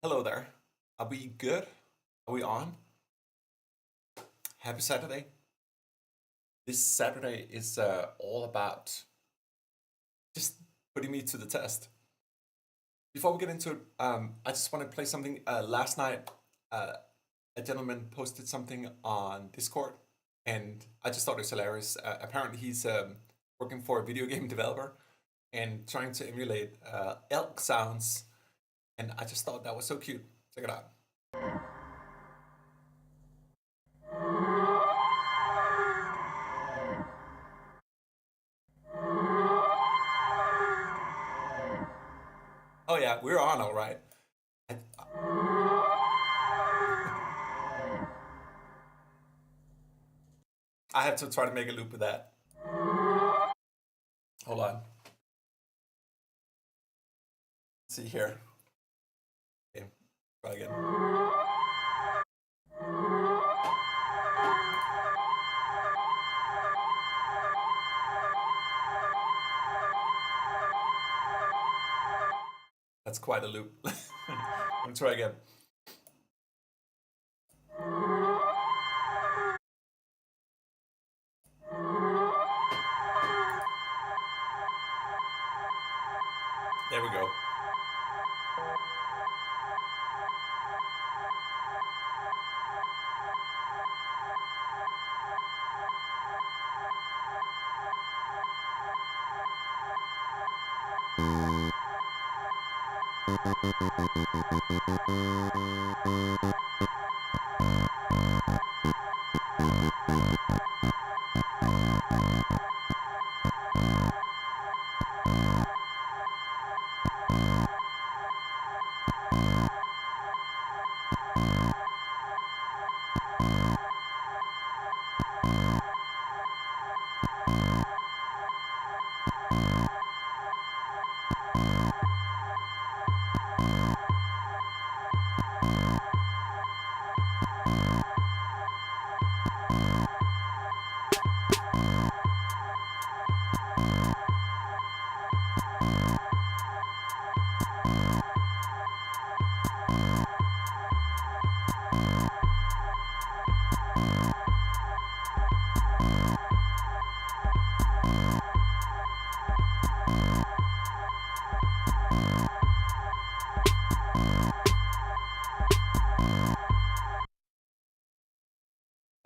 Hello there. Are we good? Are we on? Happy Saturday. This Saturday is all about just putting me to the test. Before we get into it, I just want to play something. Last night, uh, a gentleman posted something on Discord, and I just thought it was hilarious. Apparently, he's working for a video game developer and trying to emulate elk sounds, and I just thought that was so cute. Check it out. Oh yeah, we're on all right. I, I have to try to make a loop with that. Hold on. Let's see here. Okay, try again. That's quite a loop. Let me try again. There we go.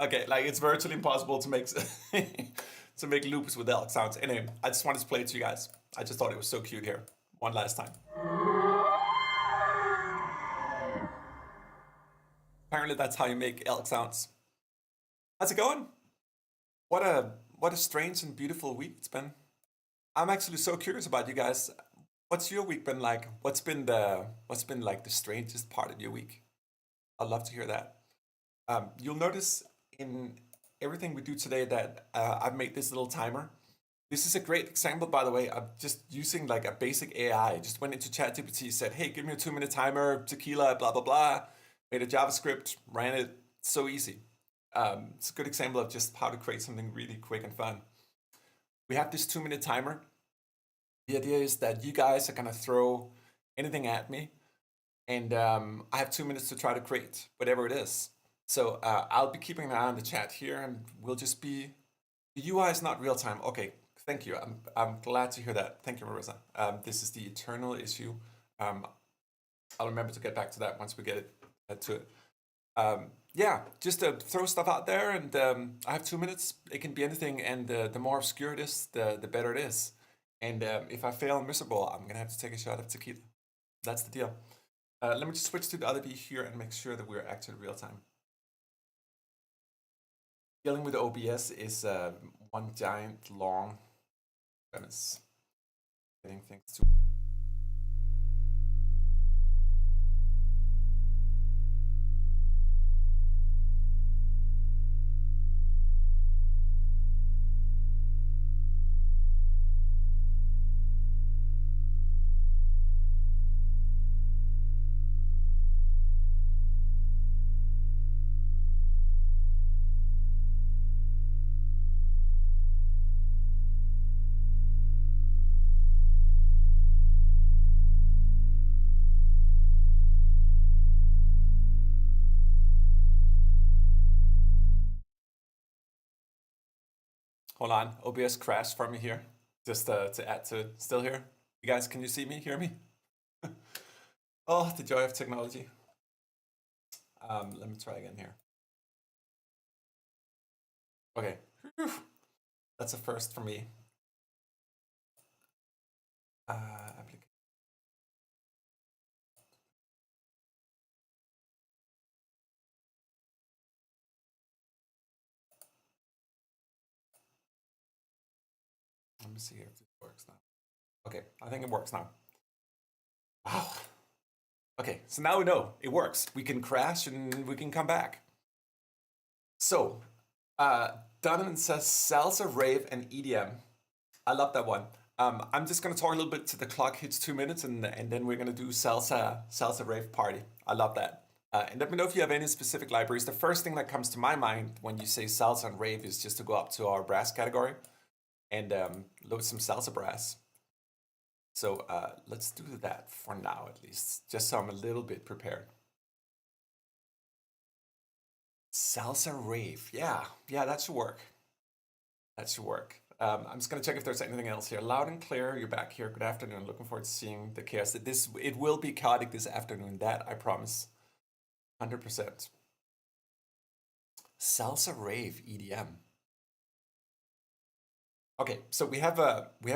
Okay, like it's virtually impossible to make to make loops with elk sounds. Anyway, I just wanted to play it to you guys. I just thought it was so cute here. One last time. Apparently, that's how you make elk sounds. How's it going? What a strange and beautiful week it's been. I'm actually so curious about you guys. What's your week been like? What's been like the strangest part of your week? I'd love to hear that. You'll notice in everything we do today that I've made this little timer. This is a great example, by the way, of just using like a basic AI. Just went into ChatGPT, said, "Hey, give me a 2 minute timer, tequila, blah blah blah." Made a JavaScript, ran it. So easy. It's a good example of just how to create something really quick and fun. We have this 2 minute timer. The idea is that you guys are gonna throw anything at me, and I have 2 minutes to try to create whatever it is. So I'll be keeping an eye on the chat here, and we'll just be. The UI is not real time. Okay, thank you. I'm glad to hear that. Thank you, Marissa. This is the eternal issue. Um, I'll remember to get back to that once we get it to it. Yeah, just throw stuff out there, and I have 2 minutes. It can be anything, and the more obscure it is, the better it is. And if I fail miserable, I'm gonna have to take a shot of tequila. That's the deal. Let me just switch to the other view here and make sure that we're actually real time. Dealing with OBS is one giant long premise. Getting things to. Hold on, OBS crashed for me here. Just to add to it. Still here? You guys, can you see me, hear me? Oh, the joy of technology. Let me try again here. Okay. That's a first for me. Let me see if this works now. Okay, I think it works now. Wow. Okay, so now we know it works. We can crash and we can come back. So, Donovan says salsa, rave, and EDM. I love that one. I'm just gonna talk a little bit till the clock hits 2 minutes, and then we're gonna do salsa rave party. I love that. And let me know if you have any specific libraries. The first thing that comes to my mind when you say salsa and rave is just to go up to our brass category and load some salsa brass. So let's do that for now, at least, just so I'm a little bit prepared. Salsa rave, yeah, that should work. That should work. I'm just gonna check if there's anything else here. Loud and clear, you're back here. Good afternoon. Looking forward to seeing the chaos. It will be chaotic this afternoon. That I promise. 100%. Salsa rave EDM. Okay, so we have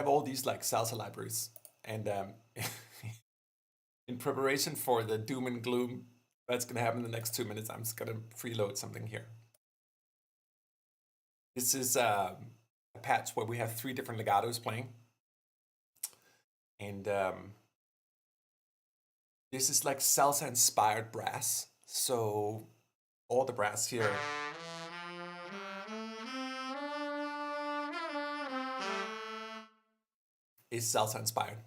all these like salsa libraries, and in preparation for the doom and gloom that's gonna happen in the next 2 minutes, I'm just gonna preload something here. This is a patch where we have 3 different legatos playing, and this is like salsa inspired brass. So all the brass here is salsa inspired.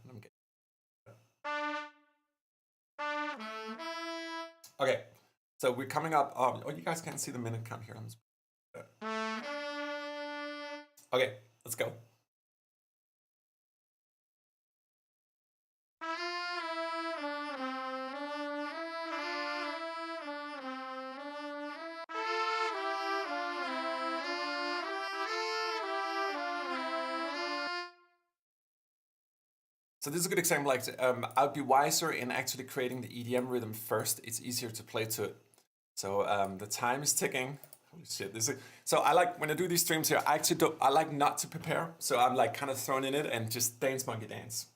Okay, so we're coming up. Oh, you guys can't see the minute count here. Okay, let's go. So this is a good example. Like, I'd be wiser in actually creating the EDM rhythm first. It's easier to play to it. So the time is ticking. Holy shit! So I like when I do these streams here. I actually don't. I like not to prepare. So I'm like kind of thrown in it and just dance monkey dance.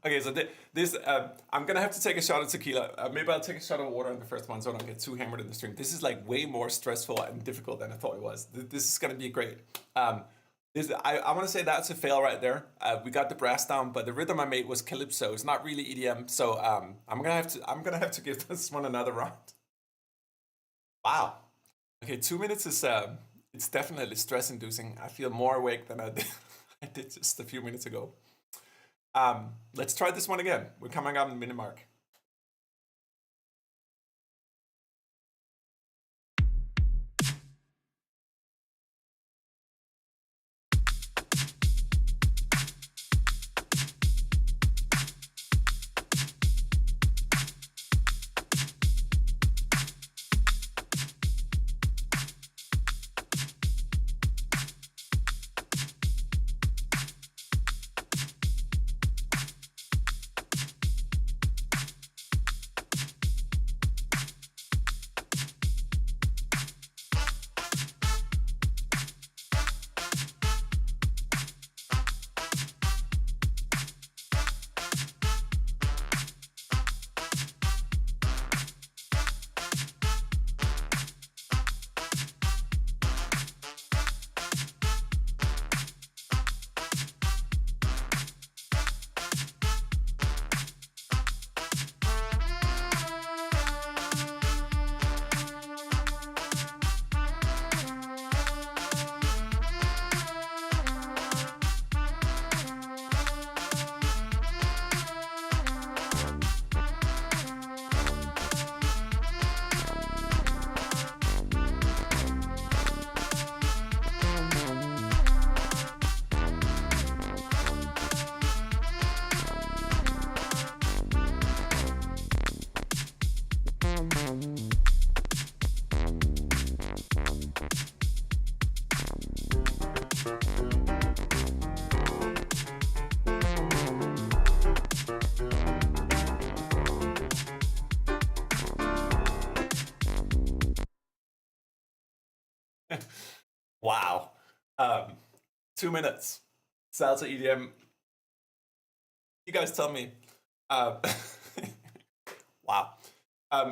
Okay, so this I'm gonna have to take a shot of tequila. Maybe I'll take a shot of water on the first one so I don't get too hammered in the stream. This is like way more stressful and difficult than I thought it was. This is gonna be great. I want to say that's a fail right there. We got the brass down, but the rhythm I made was calypso. It's not really EDM, so I'm gonna have to give this one another round. Wow. Okay, 2 minutes is it's definitely stress inducing. I feel more awake than I did just a few minutes ago. Let's try this one again. We're coming up in the minute mark. Wow. Um, 2 minutes. Salsa EDM. You guys tell me. Uh, wow.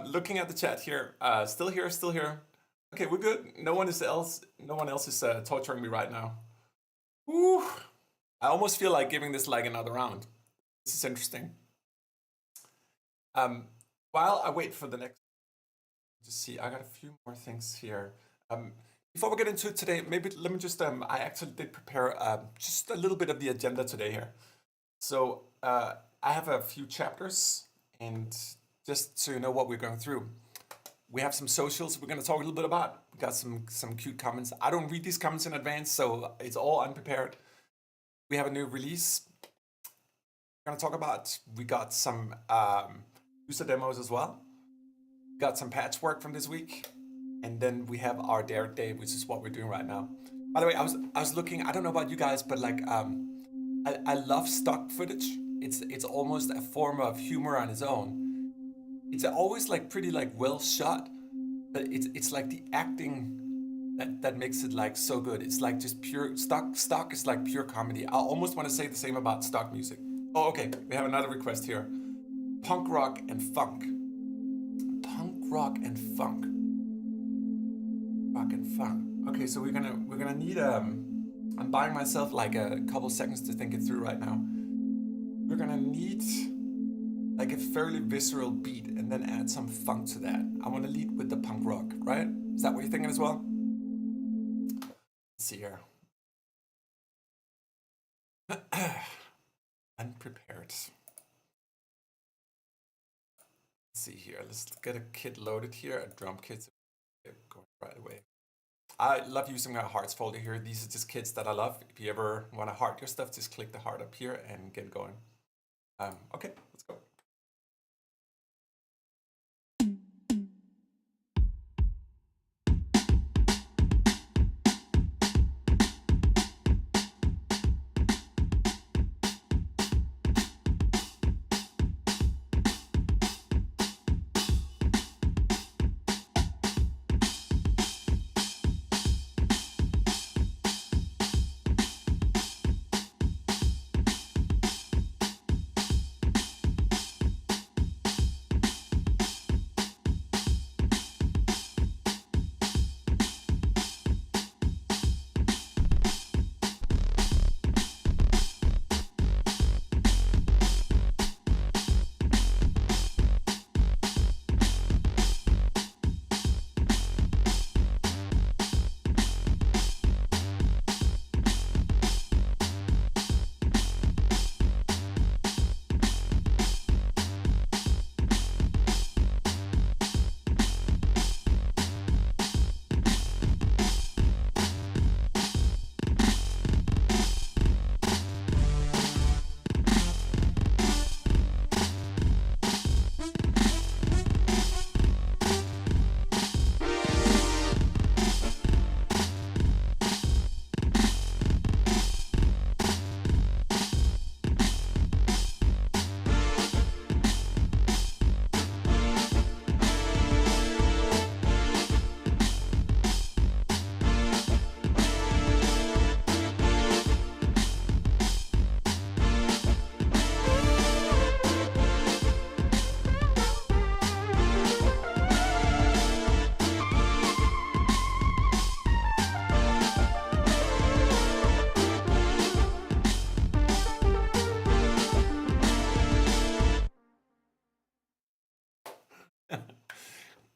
Looking at the chat here. Still here, still here. Okay, we're good. No one else is torturing me right now. Woo. I almost feel like giving this like another round. This is interesting. While I wait for the next, just see, I got a few more things here. Before we get into it today, maybe let me just, I actually did prepare just a little bit of the agenda today here. So I have a few chapters, and just so you know what we're going through. We have some socials we're going to talk a little bit about. We got some cute comments. I don't read these comments in advance, so it's all unprepared. We have a new release we're going to talk about. We got some user demos as well. Got some patchwork from this week. And then we have our Dare Day, which is what we're doing right now. By the way, I was looking, I don't know about you guys, but like I love stock footage. It's almost a form of humor on its own. It's always like pretty like well shot, but it's like the acting that makes it like so good. It's like just pure stock is like pure comedy. I almost want to say the same about stock music. Oh, okay, we have another request here. Punk rock and funk. Punk rock and funk. Rock and funk. Okay, so we're gonna need I'm buying myself like a couple seconds to think it through right now. We're gonna need like a fairly visceral beat and then add some funk to that. I want to lead with the punk rock, right? Is that what you're thinking as well? Let's see here. Unprepared. Let's see here. Let's get a kit loaded here. A drum kit going right away. I love using a hearts folder here. These are just kits that I love. If you ever want to heart your stuff, just click the heart up here and get going. Okay, let's go.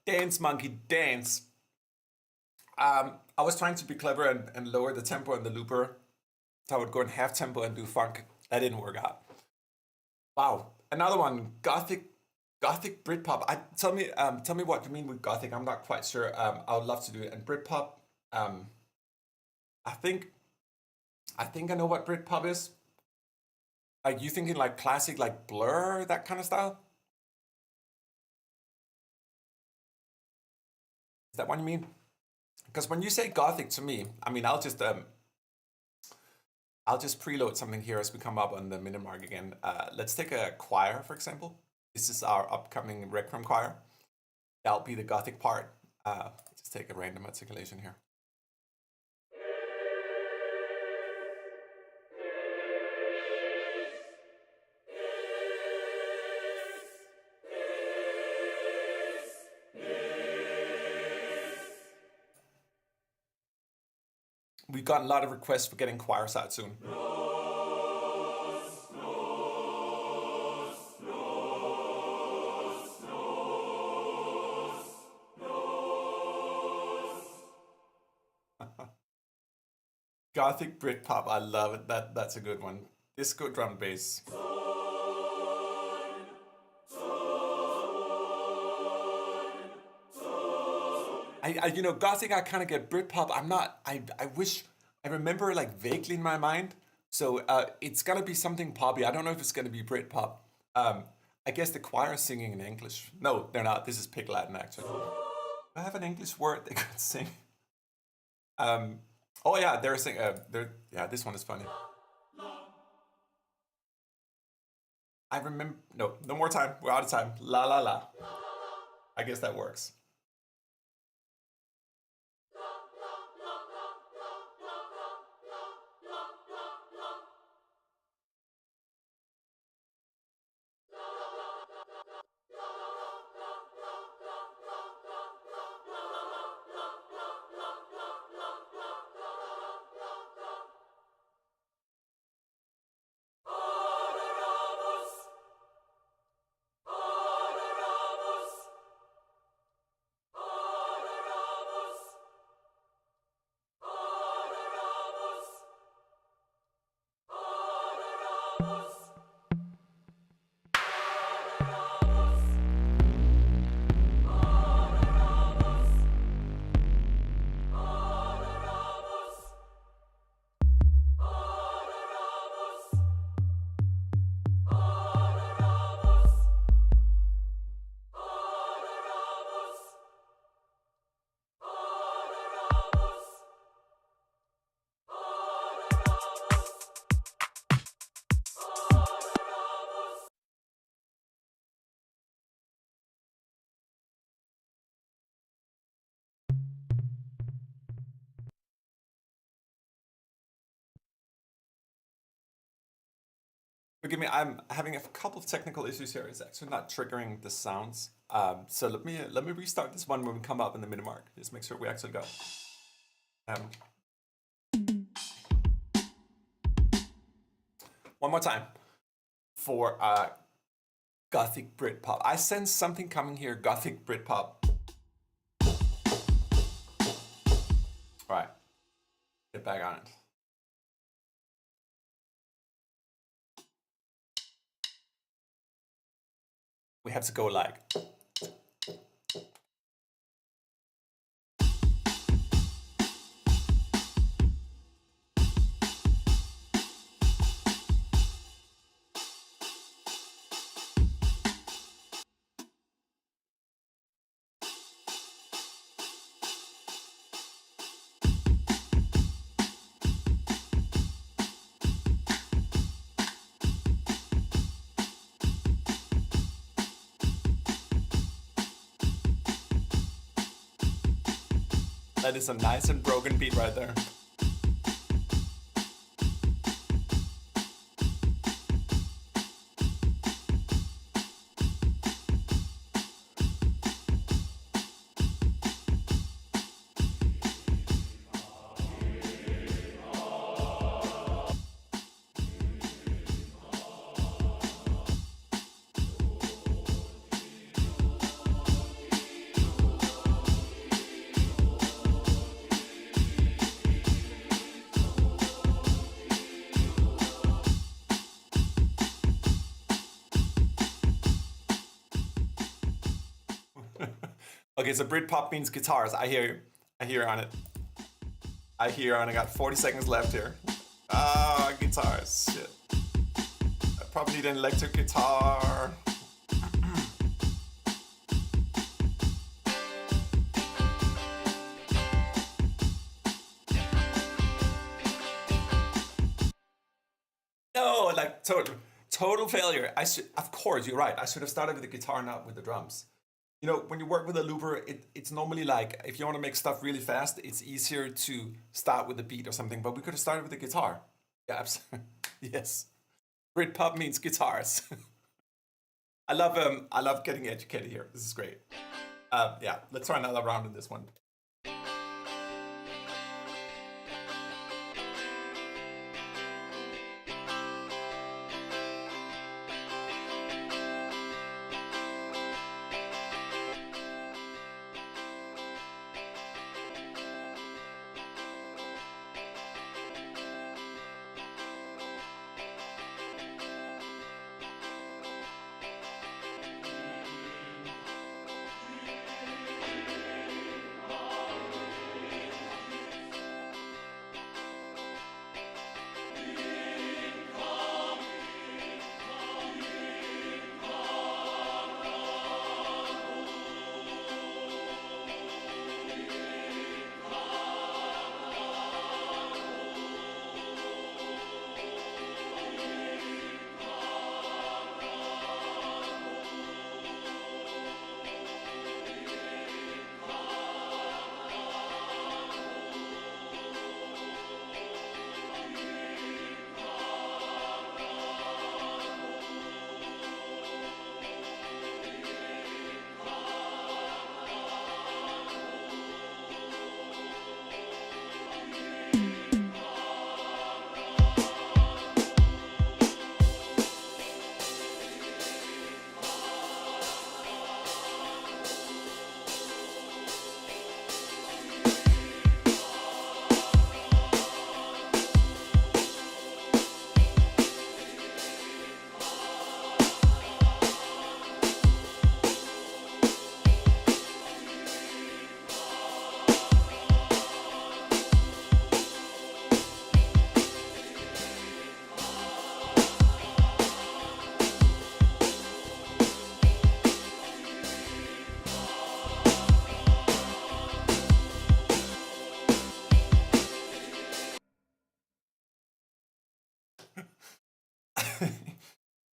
Dance, monkey, dance. I was trying to be clever and lower the tempo in the looper. So I would go in half tempo and do funk. That didn't work out. Wow. Another one, gothic Britpop. Tell me what you mean with gothic. I'm not quite sure. I would love to do it. And Britpop, um, I think I know what Britpop is. Like you thinking like classic, like Blur, that kind of style? Is that what you mean? Because when you say gothic to me, I mean I'll just preload something here as we come up on the minute mark again. Let's take a choir, for example. This is our upcoming Requiem choir. That'll be the gothic part. Just take a random articulation here. We've gotten a lot of requests for getting choirs out soon. Gothic Britpop, I love it. That's a good one. Disco drum bass. You know, Gothic, I kind of get Britpop. I'm not. I wish I remember like vaguely in my mind. So it's gonna be something poppy. I don't know if it's gonna be Britpop. I guess the choir is singing in English. No, they're not. This is Pig Latin actually. Do I have an English word they could sing? Oh yeah, they're singing. Yeah, this one is funny. I remember. No, no more time. We're out of time. La la la. I guess that works. Forgive me, I'm having a couple of technical issues here. It's actually not triggering the sounds. So let me restart this one when we come up in the minute mark. Just make sure we actually go. One more time for Gothic Britpop. I sense something coming here. Gothic Britpop. All right, get back on it. We have to go like. That is a nice and broken beat right there. Okay, so Britpop means guitars. I hear you. I hear on it. I hear on it. I got 40 seconds left here. Ah, guitars. Shit. I probably need an electric guitar. No, like total failure. Of course, you're right. I should have started with the guitar, not with the drums. You know, when you work with a looper, it's normally like, if you want to make stuff really fast, it's easier to start with a beat or something, but we could have started with the guitar. Yeah, absolutely. Yes. Britpop means guitars. I love getting educated here. This is great. Yeah, let's try another round in this one.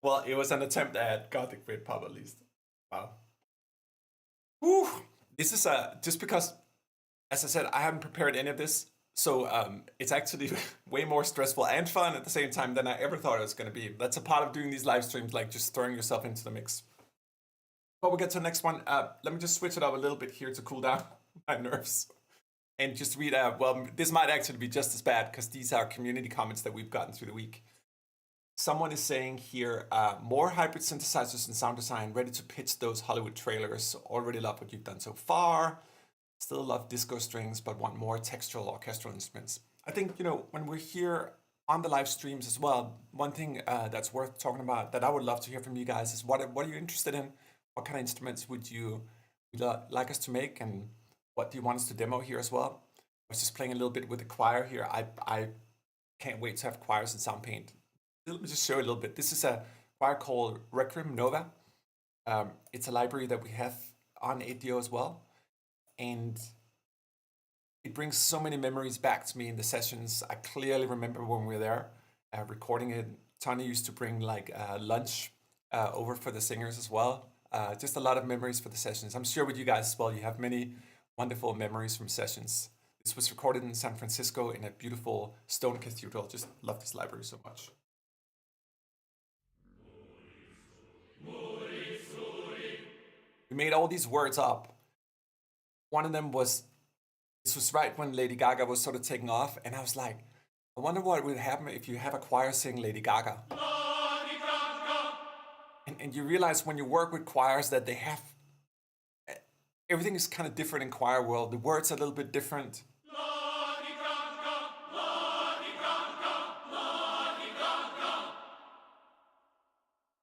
Well, it was an attempt at Gothic Britpop at least. Wow. Whew. This is just because, as I said, I haven't prepared any of this, so it's actually way more stressful and fun at the same time than I ever thought it was going to be. That's a part of doing these live streams, like just throwing yourself into the mix. Before we get to the next one, let me just switch it up a little bit here to cool down my nerves. And just read, well, this might actually be just as bad because these are community comments that we've gotten through the week. Someone is saying here, more hybrid synthesizers and sound design, ready to pitch those Hollywood trailers. Already love what you've done so far. Still love disco strings, but want more textural orchestral instruments. I think, when we're here on the live streams as well, one thing that's worth talking about that I would love to hear from you guys is what are you interested in? What kind of instruments would you like us to make? And what do you want us to demo here as well? I was just playing a little bit with the choir here. I can't wait to have choirs in Soundpaint. Let me just show you a little bit. This is a choir called Requiem Nova. It's a library that we have on 8DO as well. And it brings so many memories back to me in the sessions. I clearly remember when we were there recording it. Tony used to bring like lunch over for the singers as well. Just a lot of memories for the sessions. I'm sure with you guys as well, you have many wonderful memories from sessions. This was recorded in San Francisco in a beautiful stone cathedral. Just love this library so much. We made all these words up. One of them was, this was right when Lady Gaga was sort of taking off, and I was like, I wonder what would happen if you have a choir sing Lady Gaga. And you realize when you work with choirs that they have, everything is kind of different in choir world. The words are a little bit different.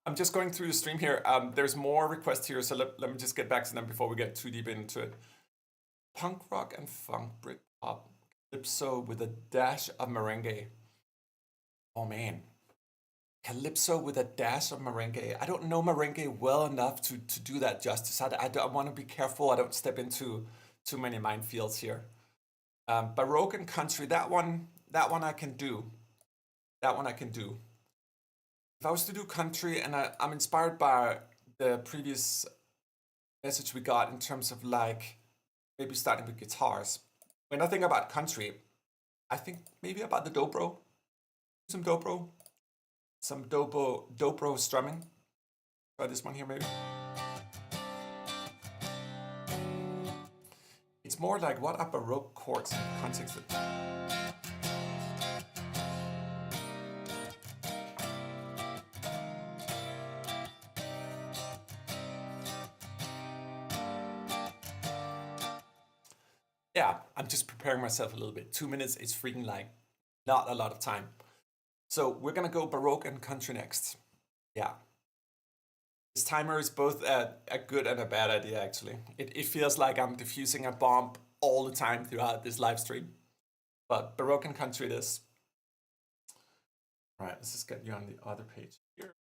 I'm just going through the stream here. There's more requests here, so let me just get back to them before we get too deep into it. Punk rock and funk, Britpop, calypso with a dash of merengue. Oh man, calypso with a dash of merengue. I don't know merengue well enough to do that justice. I want to be careful. I don't step into too many minefields here. Baroque and country, that one I can do. That one I can do. If I was to do country, and I'm inspired by the previous message we got in terms of like maybe starting with guitars. When I think about country, I think maybe about the dobro. Some dobro. Some dobro strumming. Try this one here maybe. It's more like what are Baroque chords in context of. Yeah, I'm just preparing myself a little bit. 2 minutes is freaking like not a lot of time. So we're gonna go Baroque and country next. Yeah. This timer is both a good and a bad idea, actually. It feels like I'm diffusing a bomb all the time throughout this live stream. But Baroque and country it is. All right, let's just get you on the other page here.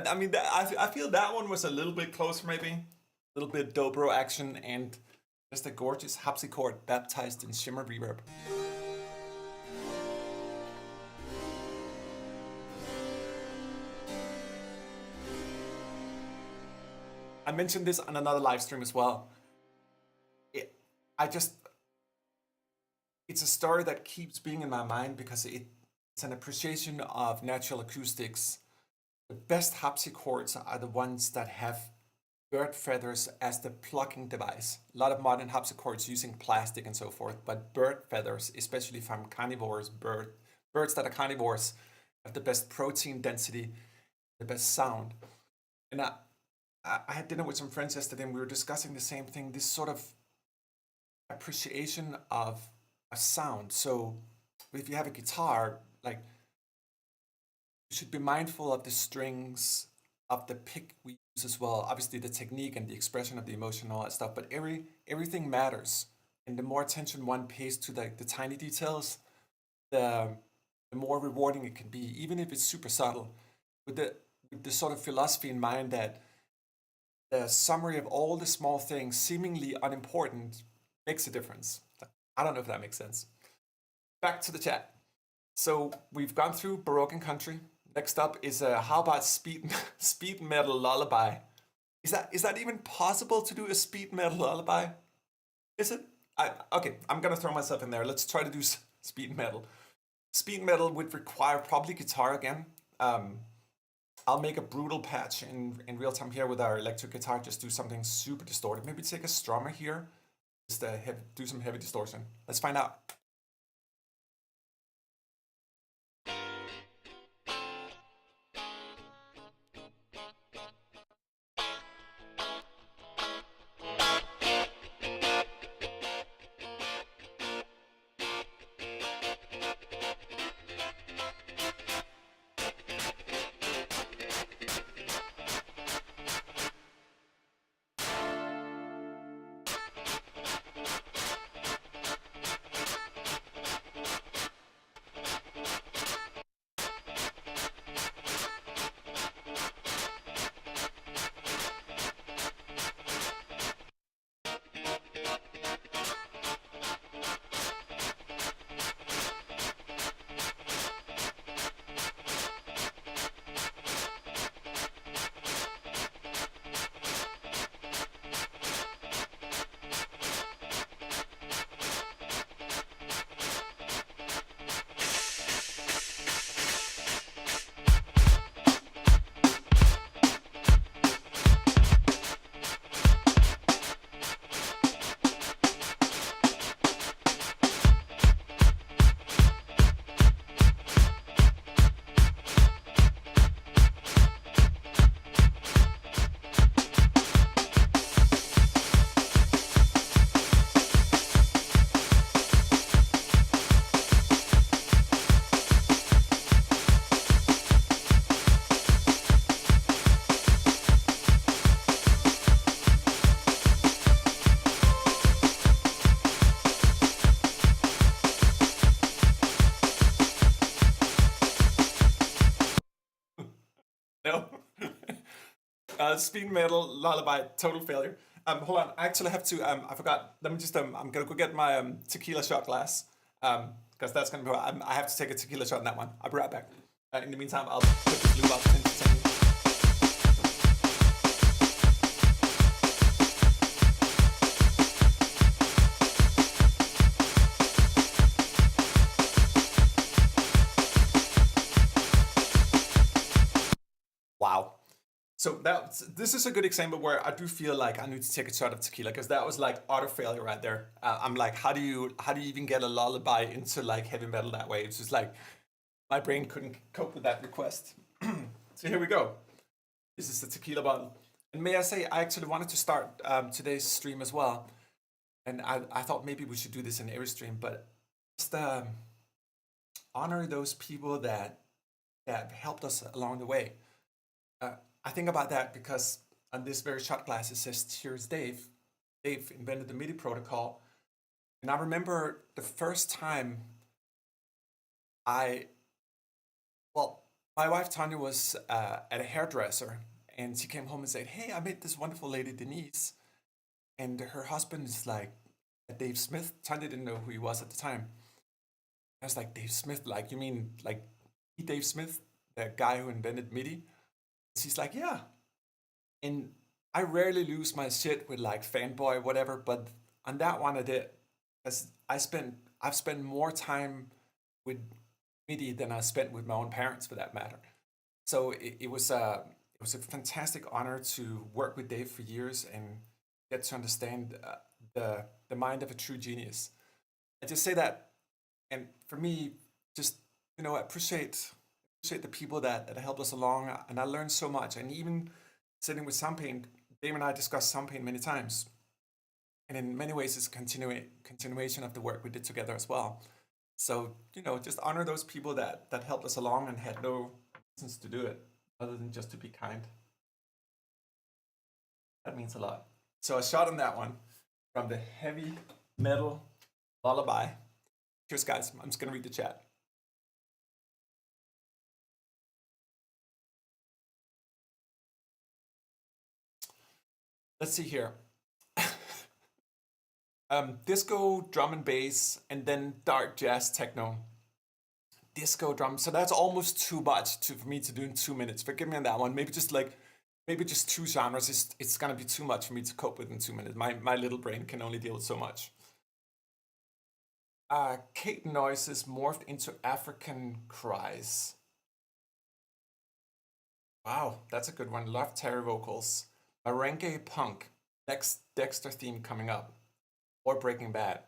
I mean, I feel that one was a little bit closer, maybe. A little bit dobro action and just a gorgeous harpsichord baptized in shimmer reverb. I mentioned this on another live stream as well. I just, it's a story that keeps being in my mind because it's an appreciation of natural acoustics. The best harpsichords are the ones that have bird feathers as the plucking device. A lot of modern harpsichords using plastic and so forth, but bird feathers, especially from carnivores, birds that are carnivores, have the best protein density, the best sound. And I had dinner with some friends yesterday and we were discussing the same thing, this sort of appreciation of a sound. So if you have a guitar, like, you should be mindful of the strings, of the pick we use as well. Obviously the technique and the expression of the emotion and all that stuff, but everything matters. And the more attention one pays to the tiny details, the more rewarding it can be, even if it's super subtle. With the sort of philosophy in mind that the summary of all the small things, seemingly unimportant, makes a difference. I don't know if that makes sense. Back to the chat. So we've gone through Baroque and country. Next up is how about speed metal lullaby? Is that even possible to do a speed metal lullaby? Is it? Okay, I'm gonna throw myself in there. Let's try to do speed metal. Speed metal would require probably guitar again. I'll make a brutal patch in real time here with our electric guitar. Just do something super distorted. Maybe take a strummer here. Just do some heavy distortion. Let's find out. No. Speed metal lullaby, total failure. Hold on, I actually have to. I forgot. Let me just. I'm gonna go get my tequila shot glass. Because that's gonna be. I have to take a tequila shot in that one. I'll be right back. In the meantime, I'll put this loop up 10 to 10 minutes. Wow. So this is a good example where I do feel like I need to take a shot of tequila because that was like utter failure right there. I'm like, how do you even get a lullaby into like heavy metal that way? It's just like my brain couldn't cope with that request. So here we go. This is the tequila bottle. And may I say, I actually wanted to start today's stream as well. And I thought maybe we should do this in every stream, but just honor those people that helped us along the way. I think about that because on this very shot glass it says, "Here's Dave." Dave invented the MIDI protocol, and I remember the first time My wife Tanya was at a hairdresser, and she came home and said, "Hey, I met this wonderful lady Denise, and her husband is like Dave Smith." Tanya didn't know who he was at the time. I was like, "Dave Smith? Like you mean like Dave Smith, the guy who invented MIDI?" She's like, "Yeah." And I rarely lose my shit with like fanboy whatever, but on that one I did, because I've spent more time with MIDI than I spent with my own parents, for that matter. So it was a fantastic honor to work with Dave for years and get to understand the mind of a true genius. I just say that, and for me, just I appreciate the people that helped us along, and I learned so much. And even sitting with Soundpaint, Dave and I discussed Soundpaint many times, and in many ways, it's a continuation of the work we did together as well. So just honor those people that helped us along and had no reasons to do it other than just to be kind. That means a lot. So a shot on that one from the heavy metal lullaby. Cheers, guys. I'm just gonna read the chat. Let's see here. Disco, drum and bass, and then dark jazz techno. Disco drum. So that's almost too much for me to do in 2 minutes. Forgive me on that one. Maybe just two genres. It's gonna be too much for me to cope with in 2 minutes. My little brain can only deal with so much. Kate noises morphed into African cries. Wow, that's a good one. Love Terry vocals. Merengue punk. Next Dexter theme coming up. Or Breaking Bad.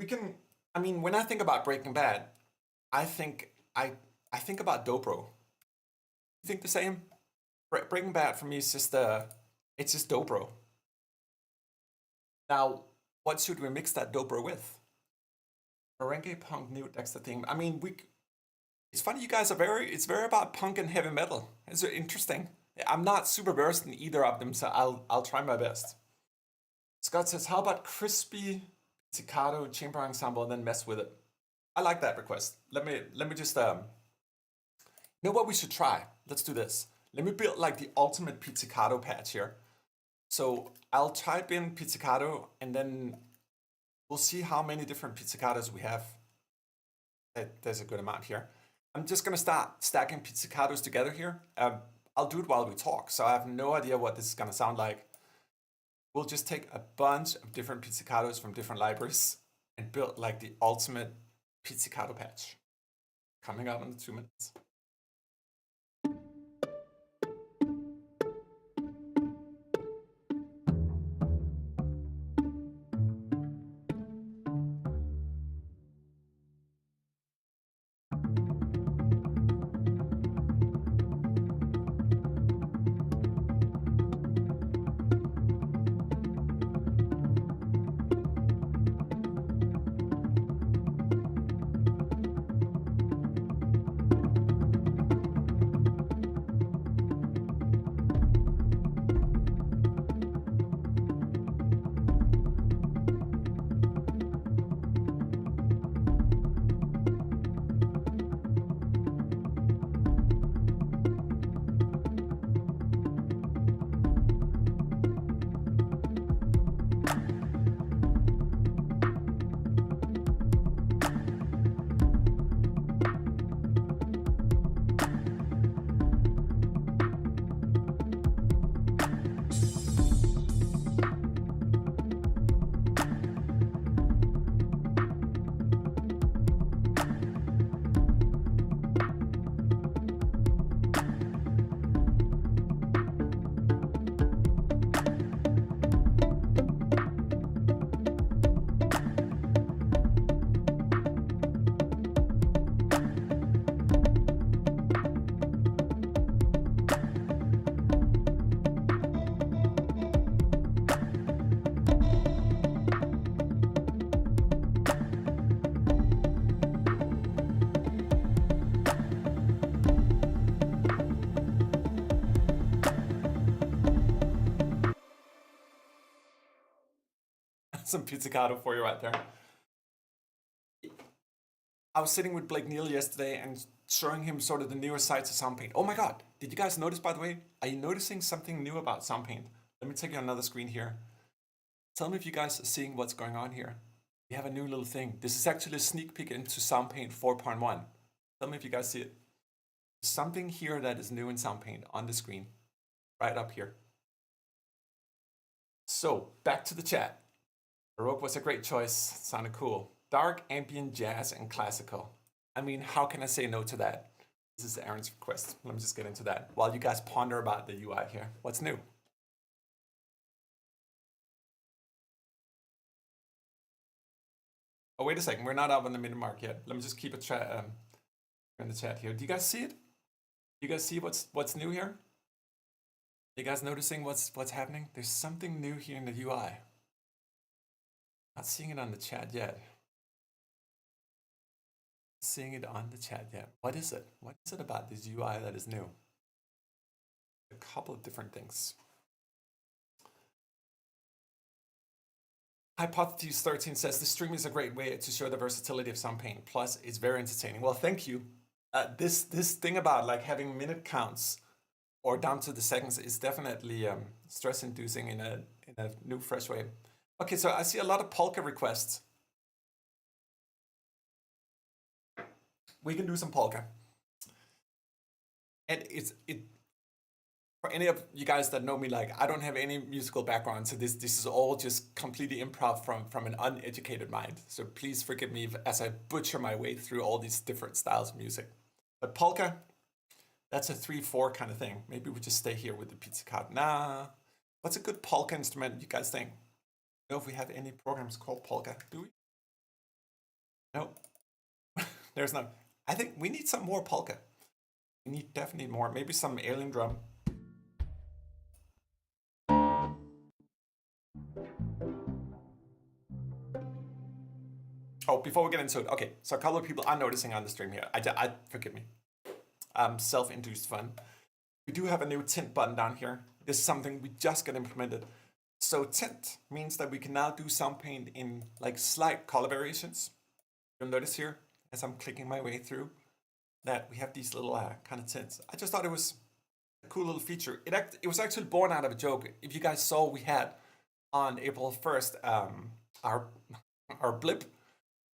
We can. I mean, when I think about Breaking Bad, I think I think about Dobro. You think the same? Breaking Bad for me is just it's just Dobro. Now, what should we mix that Dobro with? Merengue punk new Dexter theme. I mean, we. It's funny you guys are very. It's very about punk and heavy metal. It's interesting. I'm not super versed in either of them, so I'll try my best. Scott says, "How about crispy pizzicato chamber ensemble and then mess with it?" I like that request. Let me just know what we should try. Let's do this. Let me build like the ultimate pizzicato patch here. So I'll type in pizzicato and then we'll see how many different pizzicatos we have. There's a good amount here. I'm just gonna start stacking pizzicatos together here. I'll do it while we talk, so I have no idea what this is gonna sound like. We'll just take a bunch of different pizzicatos from different libraries and build like the ultimate pizzicato patch. Coming up in 2 minutes. Some pizzicato for you right there. I was sitting with Blake Neal yesterday and showing him sort of the newer sides of Soundpaint. Oh my god, did you guys notice, by the way? Are you noticing something new about Soundpaint? Let me take you on another screen here. Tell me if you guys are seeing what's going on here. We have a new little thing. This is actually a sneak peek into Soundpaint 4.1. Tell me if you guys see it. Something here that is new in Soundpaint on the screen, right up here. So, back to the chat. Baroque was a great choice. It sounded cool. Dark, ambient, jazz, and classical. I mean, how can I say no to that? This is Aaron's request. Let me just get into that while you guys ponder about the UI here. What's new? Oh, wait a second. We're not up on the minute mark yet. Let me just keep a chat in the chat here. Do you guys see it? Do you guys see what's new here? You guys noticing what's happening? There's something new here in the UI. Not seeing it on the chat yet. Seeing it on the chat yet. What is it? What is it about this UI that is new? A couple of different things. Hypothesis 13 says the stream is a great way to show the versatility of Soundpaint. Plus, it's very entertaining. Well, thank you. This thing about like having minute counts or down to the seconds is definitely stress-inducing in a new, fresh way. Okay, so I see a lot of polka requests. We can do some polka. And for any of you guys that know me, like I don't have any musical background, so this is all just completely improv from an uneducated mind. So please forgive me as I butcher my way through all these different styles of music. But polka, that's a 3/4 kind of thing. Maybe we just stay here with the Pizzicato. Nah, what's a good polka instrument, you guys think? I don't know if we have any programs called polka, do we? No, there's none. I think we need some more polka. We need definitely more. Maybe some alien drum. Oh, before we get into it, okay. So a couple of people are noticing on the stream here. I forgive me. Self-induced fun. We do have a new tint button down here. This is something we just got implemented. So tint means that we can now do Soundpaint in like slight color variations. You'll notice here, as I'm clicking my way through, that we have these little kind of tints. I just thought it was a cool little feature. It was actually born out of a joke. If you guys saw, we had on April 1st our blip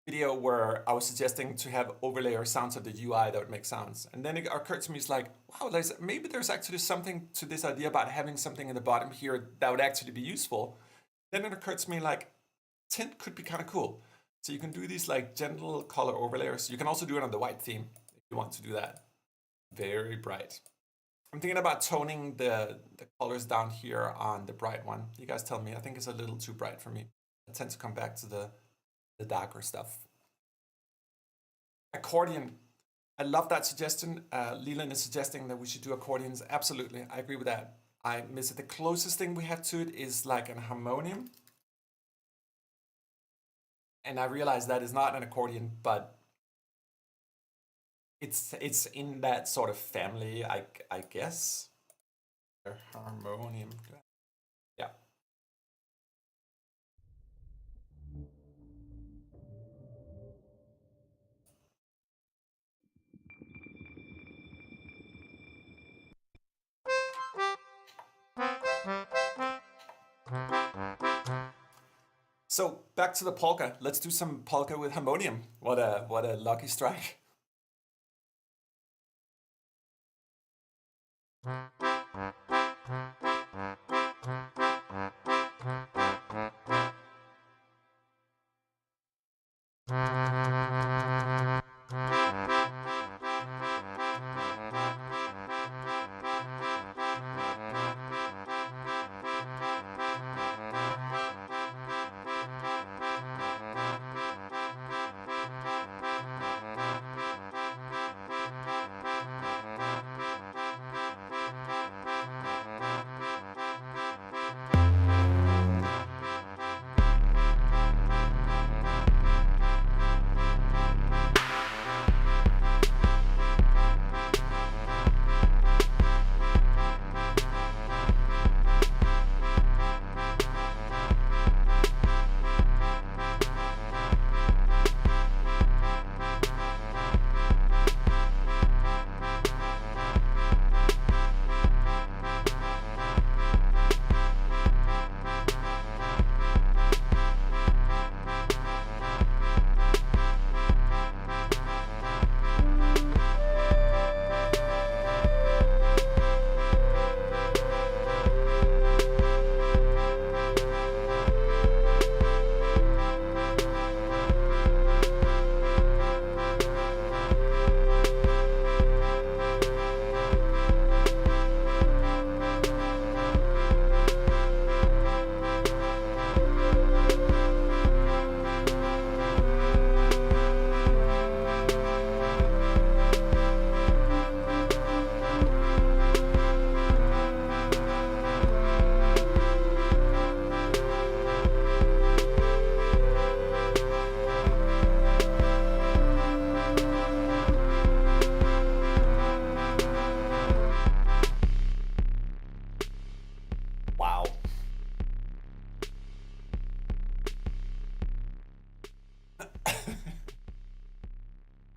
video where I was suggesting to have overlay or sounds of the UI that would make sounds. And then it occurred to me, it's like, wow, maybe there's actually something to this idea about having something in the bottom here that would actually be useful. Then it occurred to me like tint could be kind of cool. So you can do these like gentle color overlayers. You can also do it on the white theme if you want to do that. Very bright. I'm thinking about toning the colors down here on the bright one. You guys tell me, I think it's a little too bright for me. I tend to come back to the darker stuff. Accordion. I love that suggestion. Lydian is suggesting that we should do accordions. Absolutely, I agree with that. I miss it. The closest thing we have to it is like an harmonium. And I realize that is not an accordion, but it's in that sort of family, I guess. Harmonium. Yeah. So back to the polka. Let's do some polka with harmonium. What a lucky strike.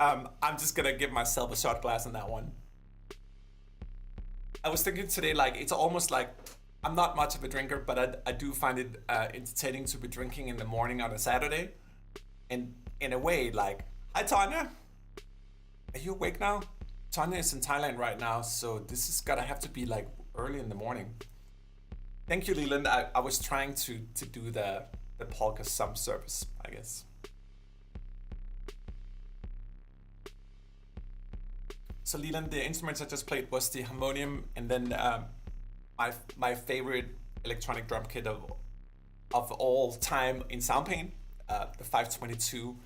I'm just gonna give myself a shot glass on that one. I was thinking today, like, it's almost like I'm not much of a drinker, but I do find it entertaining to be drinking in the morning on a Saturday. And in a way, like, hi Tanya, are you awake now? Tanya is in Thailand right now, so this is gonna have to be like early in the morning. Thank you, Leland. I was trying to do the polka some service, I guess. So Leland, the instruments I just played was the harmonium, and then my favorite electronic drum kit of all time in Soundpaint, the 522.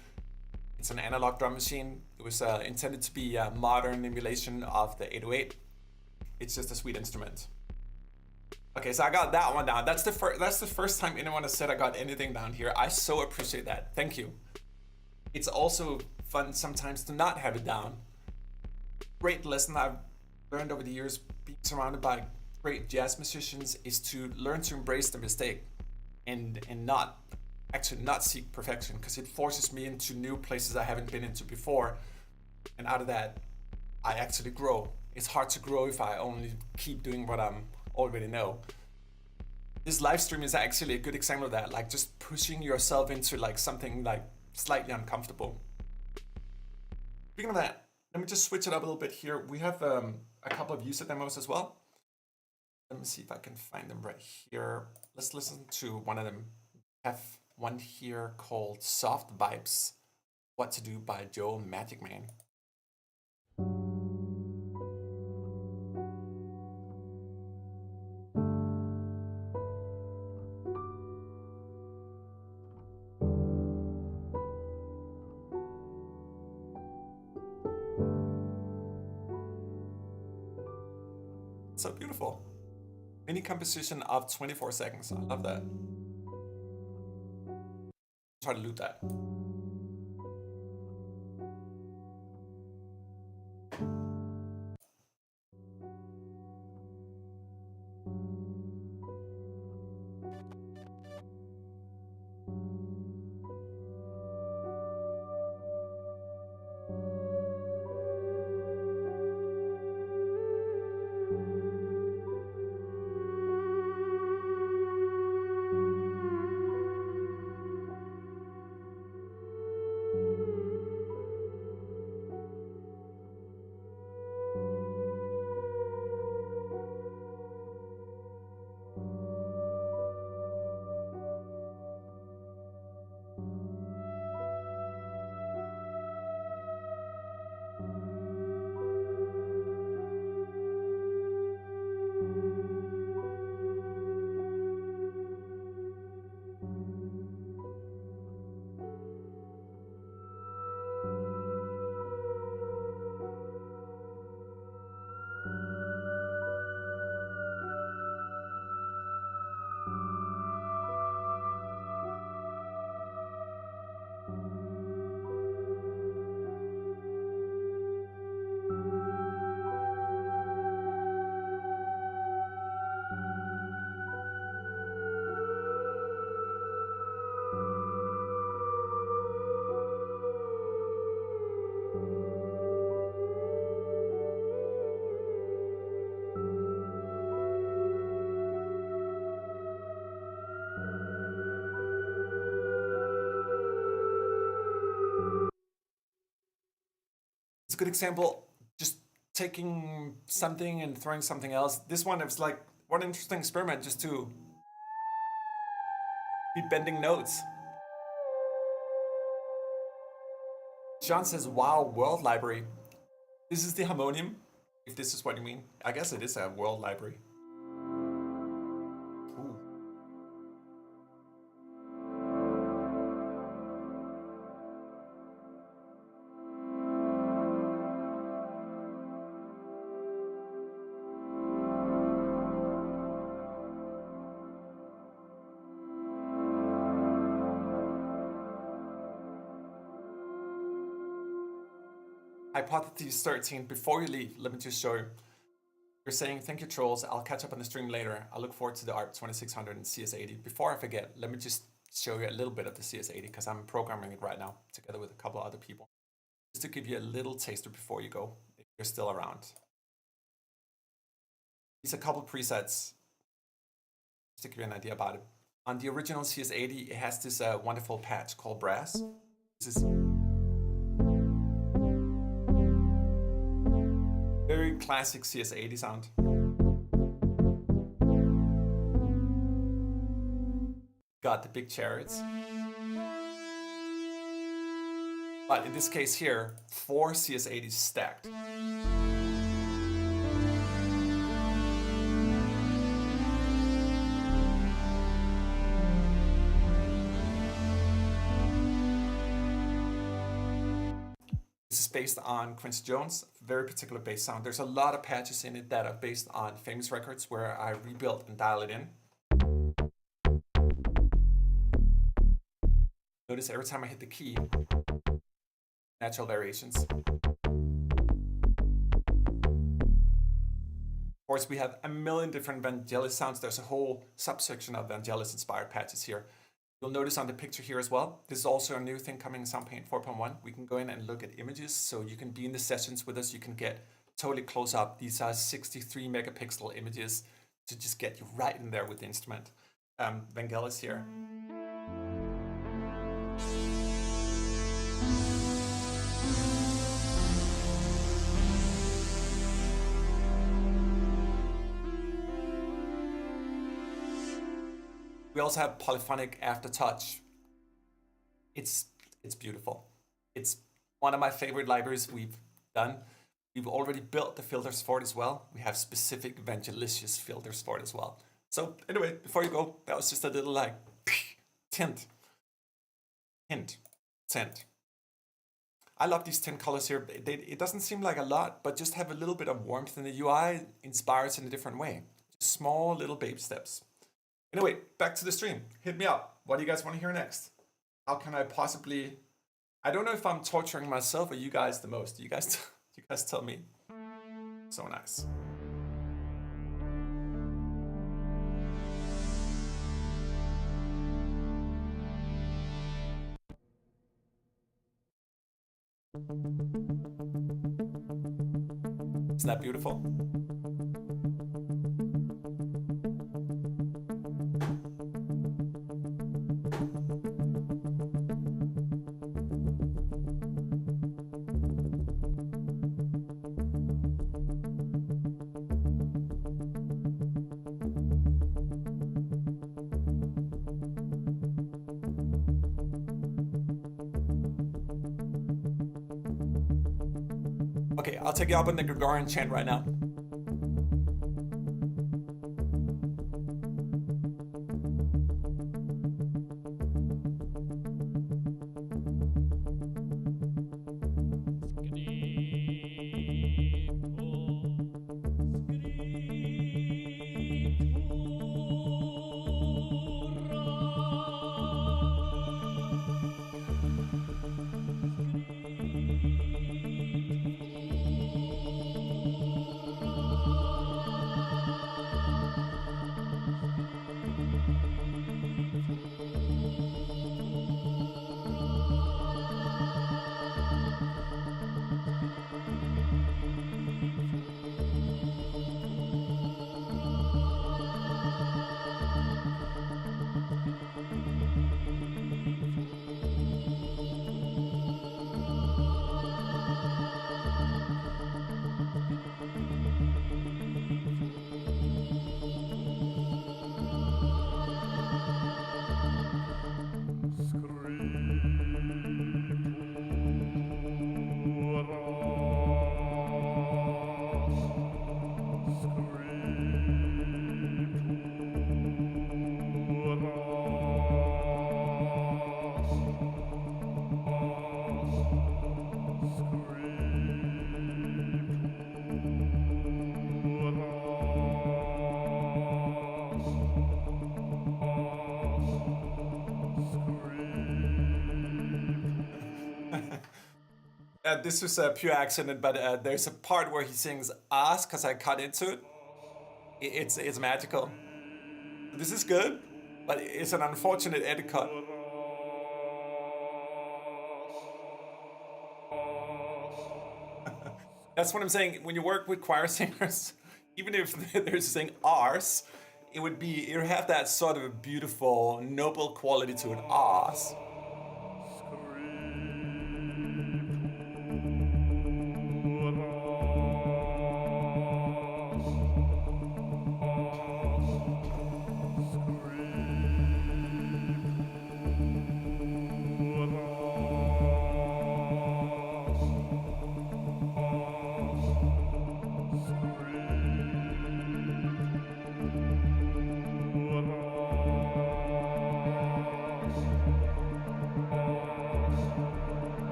It's an analog drum machine. It was intended to be a modern emulation of the 808. It's just a sweet instrument. Okay, so I got that one down. That's the first time anyone has said I got anything down here. I so appreciate that. Thank you. It's also fun sometimes to not have it down. Great lesson I've learned over the years being surrounded by great jazz musicians is to learn to embrace the mistake and not seek perfection, because it forces me into new places I haven't been into before, and out of that I actually grow. It's hard to grow if I only keep doing what I already know. This live stream is actually a good example of that, like just pushing yourself into like something like slightly uncomfortable. Speaking of that, let me just switch it up a little bit here. We have a couple of user demos as well. Let me see if I can find them right here. Let's listen to one of them. I have one here called Soft Vibes, What to Do by Joe Magic Man. So beautiful. Mini composition of 24 seconds. I love that. Try to loot that. It's a good example, just taking something and throwing something else. This one, it's like, what an interesting experiment, just to be bending notes. John says, wow, world library. This is the harmonium, if this is what you mean. I guess it is a world library. Ooh. Hypothesis 13, before you leave, let me just show you. You're saying, thank you, Troels. I'll catch up on the stream later. I look forward to the ARP 2600 and CS80. Before I forget, let me just show you a little bit of the CS80, because I'm programming it right now together with a couple of other people. just to give you a little taster before you go, if you're still around. These are a couple presets, just to give you an idea about it. On the original CS80, it has this wonderful patch called Brass. This is very classic CS80 sound. Got the big chariots. But in this case here, 4 CS80s stacked. This is based on Quincy Jones, very particular bass sound. There's a lot of patches in it that are based on famous records where I rebuilt and dialed it in. Notice every time I hit the key, natural variations. Of course, we have a million different Vangelis sounds. There's a whole subsection of Vangelis inspired patches here. You'll notice on the picture here as well, this is also a new thing coming in Soundpaint 4.1. We can go in and look at images, so you can be in the sessions with us. You can get totally close up. These are 63 megapixel images to just get you right in there with the instrument. Vangelis here. We also have polyphonic aftertouch. It's beautiful. It's one of my favorite libraries we've done. We've already built the filters for it as well. We have specific Vangelicious filters for it as well. So anyway, before you go, that was just a little like tint. I love these tint colors here. It doesn't seem like a lot, but just have a little bit of warmth, and the UI inspires in a different way. Just small little baby steps. Anyway, back to the stream. Hit me up. What do you guys want to hear next? How can I possibly... I don't know if I'm torturing myself or you guys the most. You guys tell me. So nice. Isn't that beautiful? Okay, I'll take you up on the Gagarian chant right now. This was a pure accident, but there's a part where he sings "Ass" because I cut into it. It's magical. This is good, but it's an unfortunate edit cut. That's what I'm saying. When you work with choir singers, even if they're saying R's, it would have that sort of a beautiful, noble quality to an R's.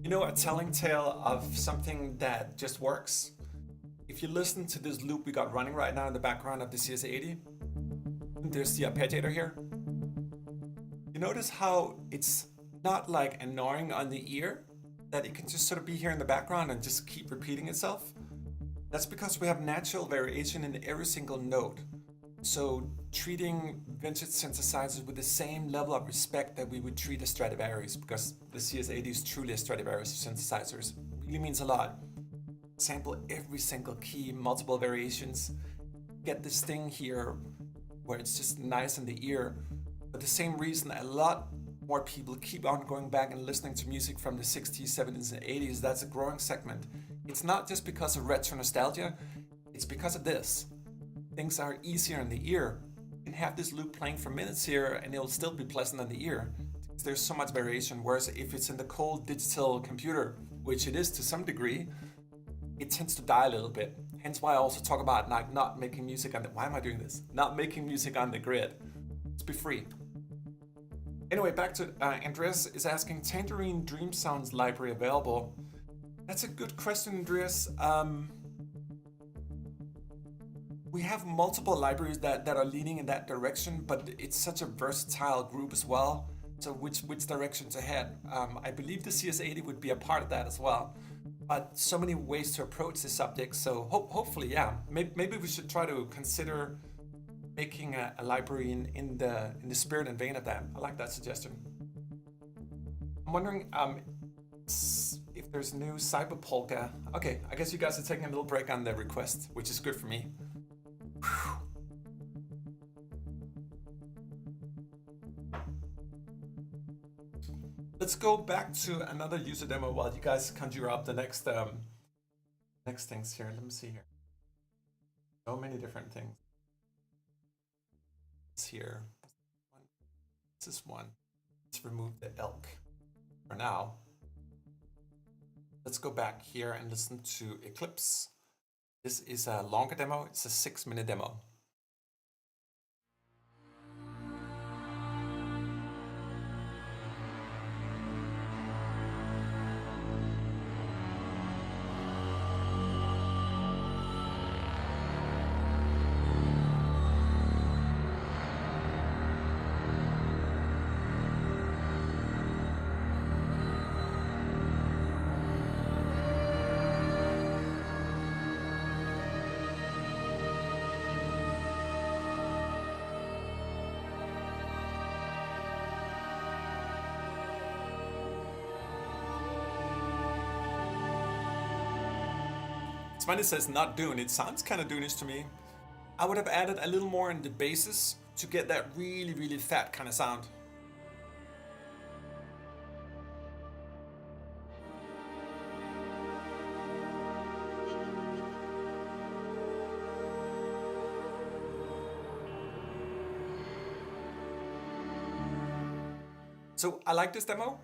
You know, a telling tale of something that just works. If you listen to this loop we got running right now in the background of the CS80, there's the arpeggiator here. You notice how it's not like annoying on the ear, that it can just sort of be here in the background and just keep repeating itself? That's because we have natural variation in every single note. So treating vintage synthesizers with the same level of respect that we would treat a Stradivarius, because the CS80 is truly a Stradivarius of synthesizers, really means a lot. Sample every single key, multiple variations, get this thing here where it's just nice in the ear. For the same reason, a lot more people keep on going back and listening to music from the 60s, 70s, and 80s. That's a growing segment. It's not just because of retro nostalgia, it's because of this. Things are easier in the ear. You can have this loop playing for minutes here and it'll still be pleasant in the ear. There's so much variation, whereas if it's in the cold digital computer, which it is to some degree, it tends to die a little bit. Hence why I also talk about like not making music on the, why am I doing this? Not making music on the grid. Let's be free. Anyway, back to Andreas is asking, Tangerine Dream Sounds library available? That's a good question, Andreas. We have multiple libraries that are leaning in that direction, but it's such a versatile group as well. So which direction to head? I believe the CS80 would be a part of that as well. But so many ways to approach the subject. So hopefully, yeah, maybe we should try to consider making a library in the spirit and vein of that. I like that suggestion. I'm wondering if there's new cyber polka. Okay, I guess you guys are taking a little break on the request, which is good for me. Whew. Let's go back to another user demo while you guys conjure up the next things here. Let me see here. So many different things. It's here. This is one. Let's remove the elk for now. Let's go back here and listen to Eclipse. This is a longer demo. It's a 6-minute demo. Funny says not Dune. It sounds kind of Dune-ish to me. I would have added a little more in the basses to get that really, really fat kind of sound. So I like this demo.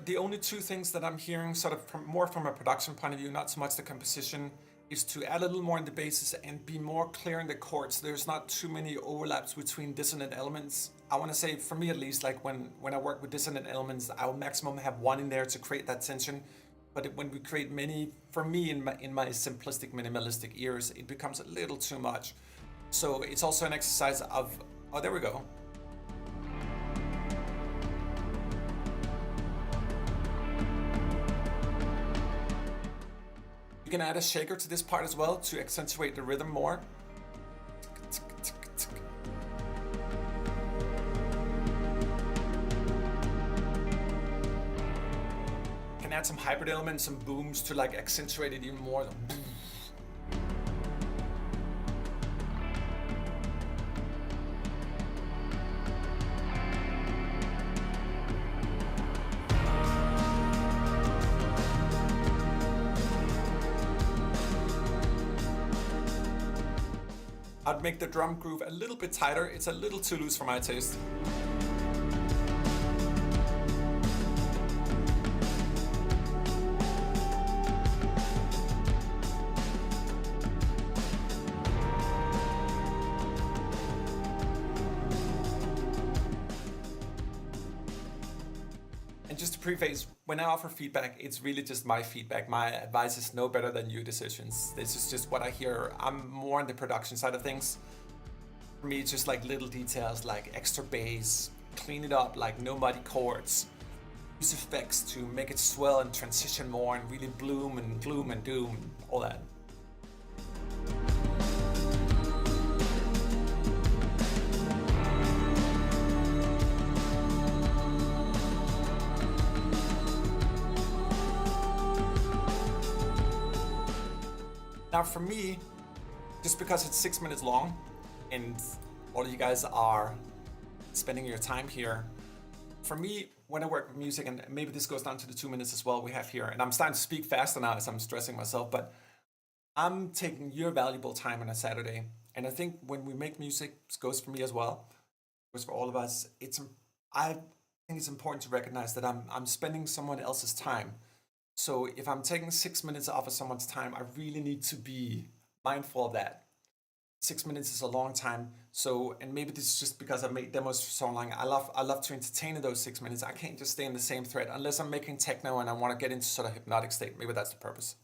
The only two things that I'm hearing sort of more from a production point of view, not so much the composition, is to add a little more in the basses and be more clear in the chords. There's not too many overlaps between dissonant elements. I want to say, for me at least, like when I work with dissonant elements, I will maximum have one in there to create that tension. but when we create many, for me in my simplistic minimalistic ears, it becomes a little too much. So it's also an exercise of, oh, there we go. You can add a shaker to this part as well to accentuate the rhythm more. You can add some hybrid elements, some booms to like accentuate it even more. I'd make the drum groove a little bit tighter. It's a little too loose for my taste. And just to preface, when I offer feedback, it's really just my feedback. My advice is no better than your decisions. This is just what I hear. I'm more on the production side of things. For me, it's just like little details like extra bass, clean it up, like no muddy chords, use effects to make it swell and transition more and really bloom and gloom and doom, all that. Now for me, just because it's 6 minutes long and all of you guys are spending your time here, for me, when I work with music, and maybe this goes down to the 2 minutes as well we have here, and I'm starting to speak faster now as I'm stressing myself, but I'm taking your valuable time on a Saturday. And I think when we make music, this goes for me as well, it goes for all of us, I think it's important to recognize that I'm spending someone else's time. So if I'm taking 6 minutes off of someone's time, I really need to be mindful of that. 6 minutes is a long time. So, and maybe this is just because I've made demos for so long. I love to entertain in those 6 minutes. I can't just stay in the same thread unless I'm making techno and I want to get into sort of hypnotic state. Maybe that's the purpose.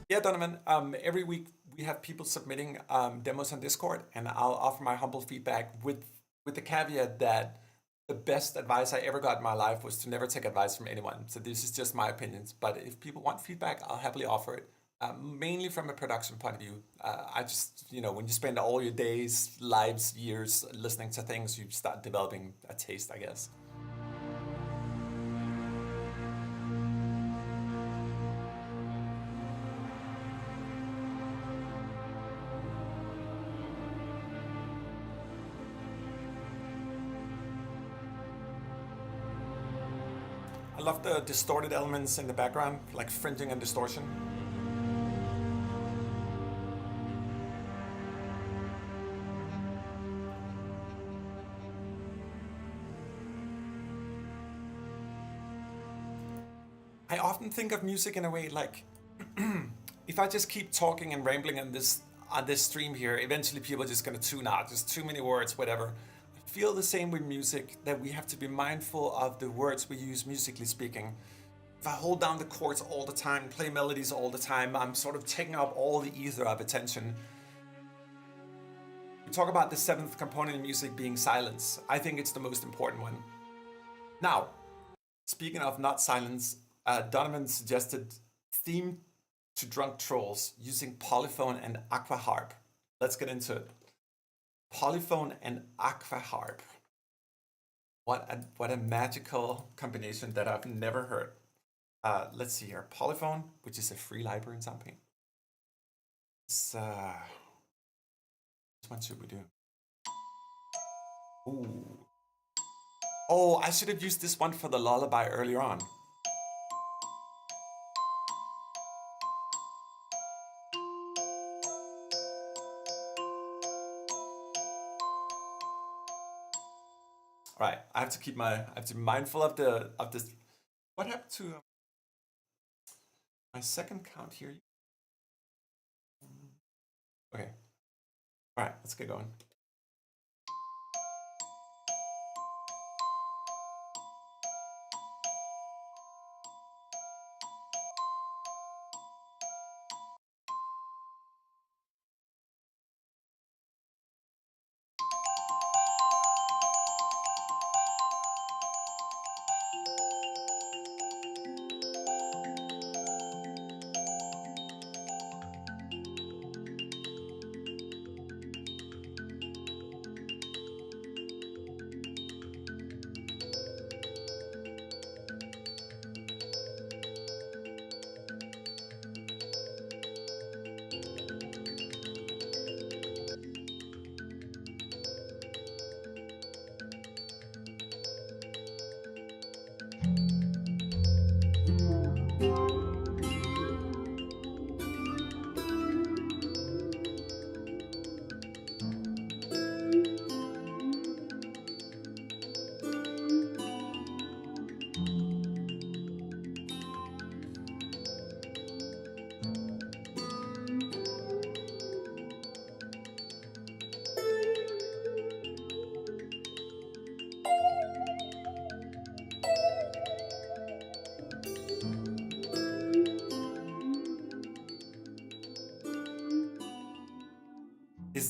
Yeah, Donovan, every week we have people submitting demos on Discord, and I'll offer my humble feedback with the caveat that the best advice I ever got in my life was to never take advice from anyone. So this is just my opinions, but if people want feedback, I'll happily offer it. Mainly from a production point of view. I just, when you spend all your days, lives, years listening to things, you start developing a taste, I guess. I love the distorted elements in the background, like fringing and distortion. I often think of music in a way like, if I just keep talking and rambling on this stream here, eventually people are just gonna tune out. Just too many words, whatever. Feel the same with music, that we have to be mindful of the words we use musically speaking. If I hold down the chords all the time, play melodies all the time, I'm sort of taking up all the ether of attention. We talk about the seventh component in music being silence. I think it's the most important one. Now, speaking of not silence, Donovan suggested theme to drunk trolls using polyphone and aqua harp. Let's get into it. Polyphone and aqua harp. What a magical combination that I've never heard. Let's see here. Polyphone, which is a free library in Soundpaint. Which one should we do? Ooh. Oh, I should have used this one for the lullaby earlier on. Right, I have to be mindful of this. What happened to my second count here? Okay. All right, let's get going.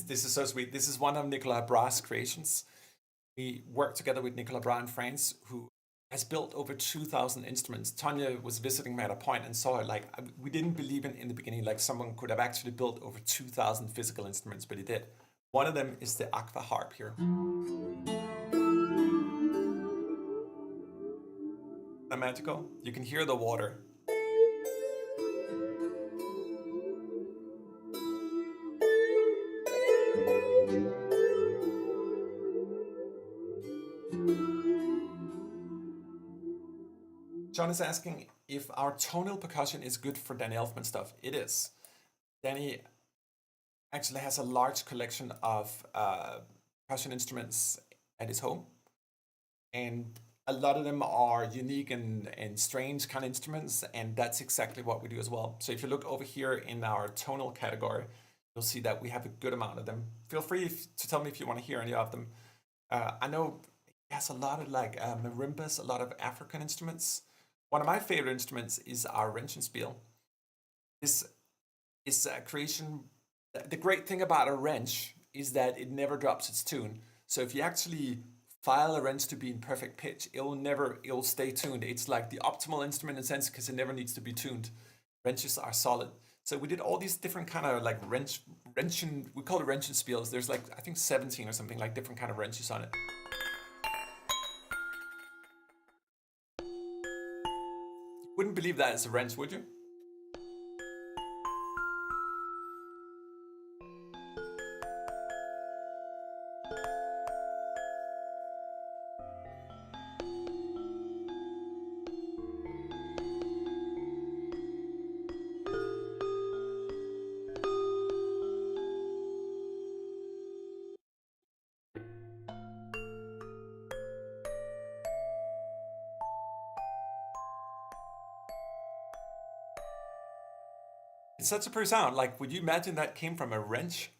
this is so sweet. This is one of Nicolas Bra's creations. We worked together with Nicolas Bra in France, who has built over 2,000 instruments. Tanya was visiting me at a point and saw it. Like, we didn't believe in the beginning, like someone could have actually built over 2,000 physical instruments, but he did. One of them is the Aqua harp here. Isn't that magical? You can hear the water. John is asking if our tonal percussion is good for Danny Elfman stuff. It is. Danny actually has a large collection of percussion instruments at his home. And a lot of them are unique and strange kind of instruments. And that's exactly what we do as well. So if you look over here in our tonal category, you'll see that we have a good amount of them. Feel free to tell me if you want to hear any of them. I know he has a lot of like marimbas, a lot of African instruments. One of my favorite instruments is our Wrenchenspiel. This is a creation. The great thing about a wrench is that it never drops its tune. So if you actually file a wrench to be in perfect pitch, it'll stay tuned. It's like the optimal instrument in a sense because it never needs to be tuned. Wrenches are solid. So we did all these different kind of like wrenchen, we call it Wrenchenspiels. There's like, I think 17 or something, like different kind of wrenches on it. Wouldn't believe that is a wrench, would you? It's such a pretty sound. Like, would you imagine that came from a wrench?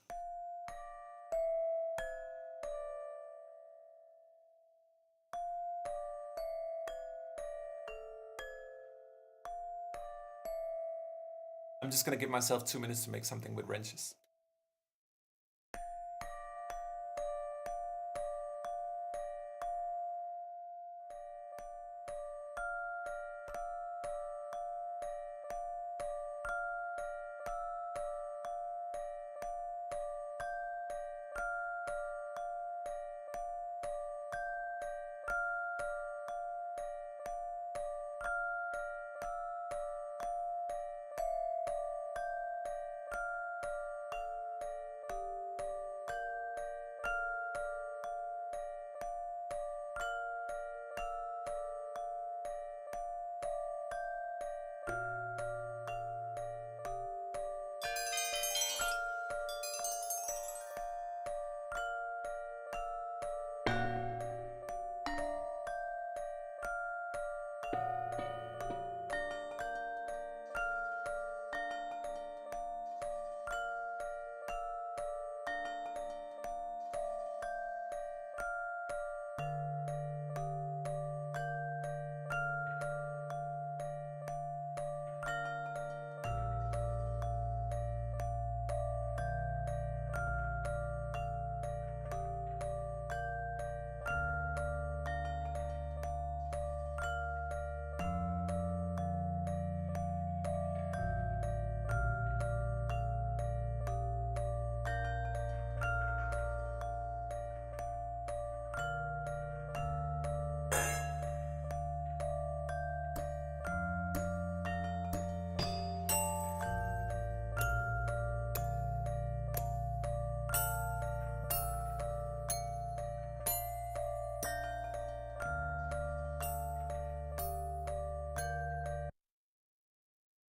I'm just gonna give myself 2 minutes to make something with wrenches.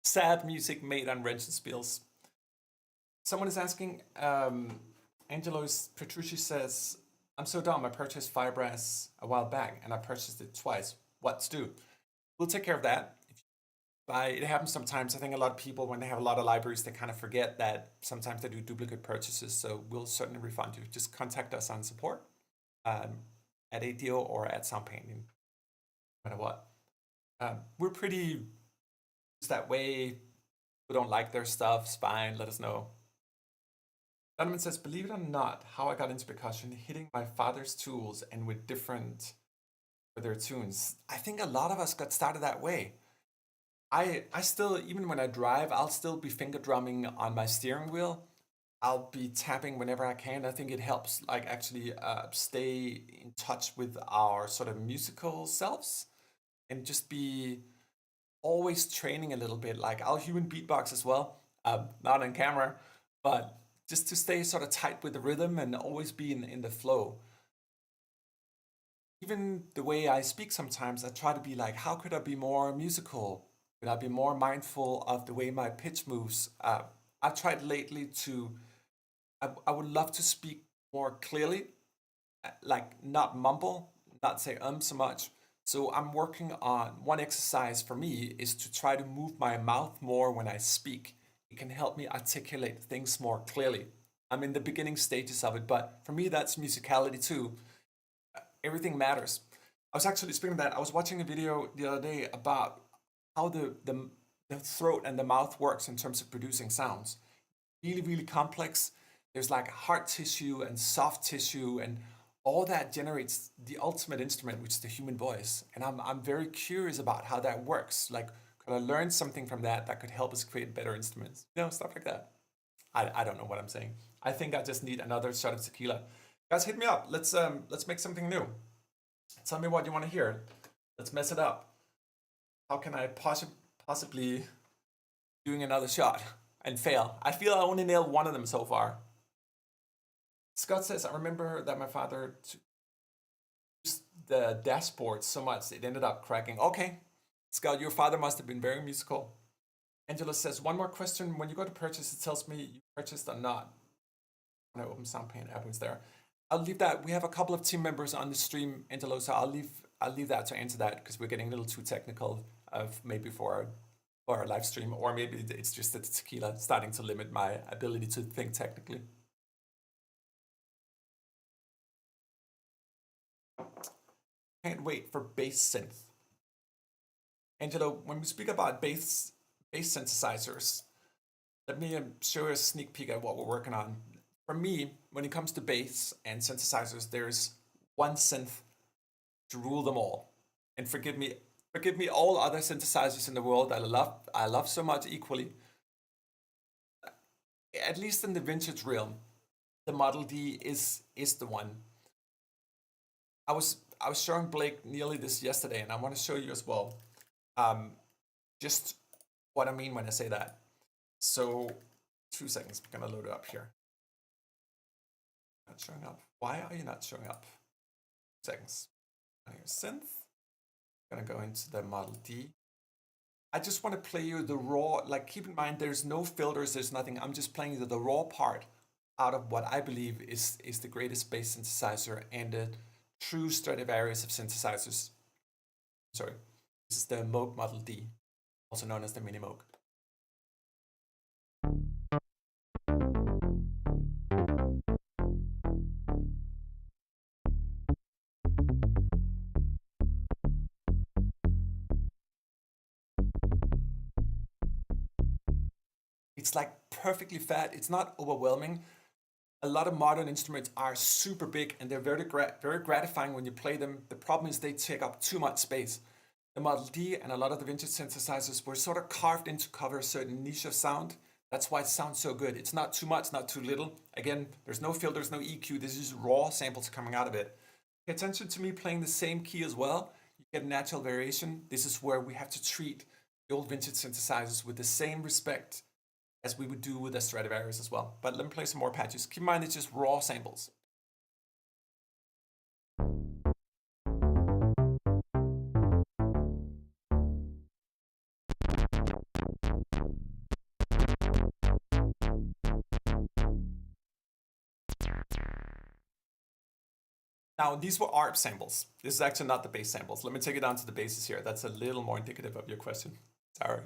Sad music made on Wrenchenspiels. Someone is asking, Angelos Petrucci says, I'm so dumb, I purchased Firebrass a while back and I purchased it twice. What to do? We'll take care of that. It happens sometimes. I think a lot of people, when they have a lot of libraries, they kind of forget that sometimes they do duplicate purchases. So we'll certainly refund you. Just contact us on support at ADO or at Soundpaint, no matter what. We're pretty that way. We don't like their stuff, it's fine, let us know. Donovan says, believe it or not, how I got into percussion, hitting my father's tools and with different for their tunes. I think a lot of us got started that way. I still, even when I drive, I'll still be finger drumming on my steering wheel. I'll be tapping whenever I can. I think it helps, like, actually stay in touch with our sort of musical selves and just be always training a little bit. Like, I'll human beatbox as well, not on camera, but just to stay sort of tight with the rhythm and always be in the flow. Even the way I speak sometimes, I try to be like, how could I be more musical? Could I be more mindful of the way my pitch moves? I've tried lately to, I would love to speak more clearly, like not mumble, not say so much. So I'm working on one exercise for me is to try to move my mouth more when I speak. It can help me articulate things more clearly. I'm in the beginning stages of it, but for me, that's musicality too. Everything matters. I was actually speaking of that. I was watching a video the other day about how the throat and the mouth works in terms of producing sounds. Really, really complex. There's like hard tissue and soft tissue, and all that generates the ultimate instrument, which is the human voice. And I'm very curious about how that works. Like, could I learn something from that that could help us create better instruments? You know, stuff like that. I don't know what I'm saying. I think I just need another shot of tequila. Guys, hit me up. Let's make something new. Tell me what you want to hear. Let's mess it up. How can I possibly doing another shot and fail? I feel I only nailed one of them so far. Scott says, I remember that my father used the dashboard so much it ended up cracking. Okay, Scott, your father must have been very musical. Angela says, one more question. When you go to purchase, it tells me you purchased or not. When I open Soundpaint, happens there. I'll leave that. We have a couple of team members on the stream, Angelo, so I'll leave that to answer that because we're getting a little too technical of maybe for our live stream, or maybe it's just that tequila starting to limit my ability to think technically. Can't wait for bass synth. Angelo, when we speak about bass synthesizers, let me show you a sneak peek at what we're working on. For me, when it comes to bass and synthesizers, there's one synth to rule them all. And forgive me all other synthesizers in the world I love so much equally. At least in the vintage realm, the Model D is the one. I was showing Blake nearly this yesterday, and I want to show you as well. Just what I mean when I say that. So 2 seconds, I'm gonna load it up here. Not showing up. Why are you not showing up? 2 seconds. Here's synth. I'm gonna go into the Model D. I just want to play you the raw, like keep in mind there's no filters, there's nothing. I'm just playing the raw part out of what I believe is the greatest bass synthesizer and the true Stradivarius of synthesizers. Sorry, this is the Moog Model D, also known as the Mini Moog. It's like perfectly fat. It's not overwhelming. A lot of modern instruments are super big and they're very gratifying when you play them. The problem is they take up too much space. The Model D and a lot of the vintage synthesizers were sort of carved in to cover a certain niche of sound. That's why it sounds so good. It's not too much, not too little. Again, there's no filters, no EQ. This is raw samples coming out of it. Pay attention to me playing the same key as well. You get natural variation. This is where we have to treat the old vintage synthesizers with the same respect as we would do with the Stradivarius as well. But let me play some more patches. Keep in mind it's just raw samples. Now, these were ARP samples. This is actually not the bass samples. Let me take it down to the basses here. That's a little more indicative of your question. Sorry.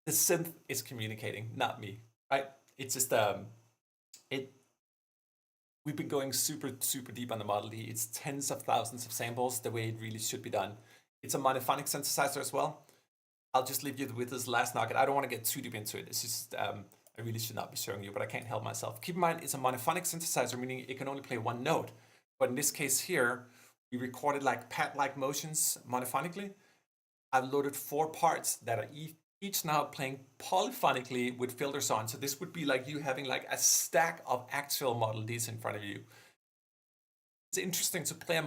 the synth is communicating, not me, right? It's just it. We've been going super deep on the Model D. It's tens of thousands of samples, the way it really should be done. It's a monophonic synthesizer as well. I'll just leave you with this last nugget. I don't want to get too deep into it. It's just I really should not be showing you, but I can't help myself. Keep in mind, it's a monophonic synthesizer, meaning it can only play one note. But in this case here, we recorded like pad-like motions monophonically. I've loaded 4 parts that are each now playing polyphonically with filters on. So this would be like you having like a stack of actual Model Ds in front of you. It's interesting to play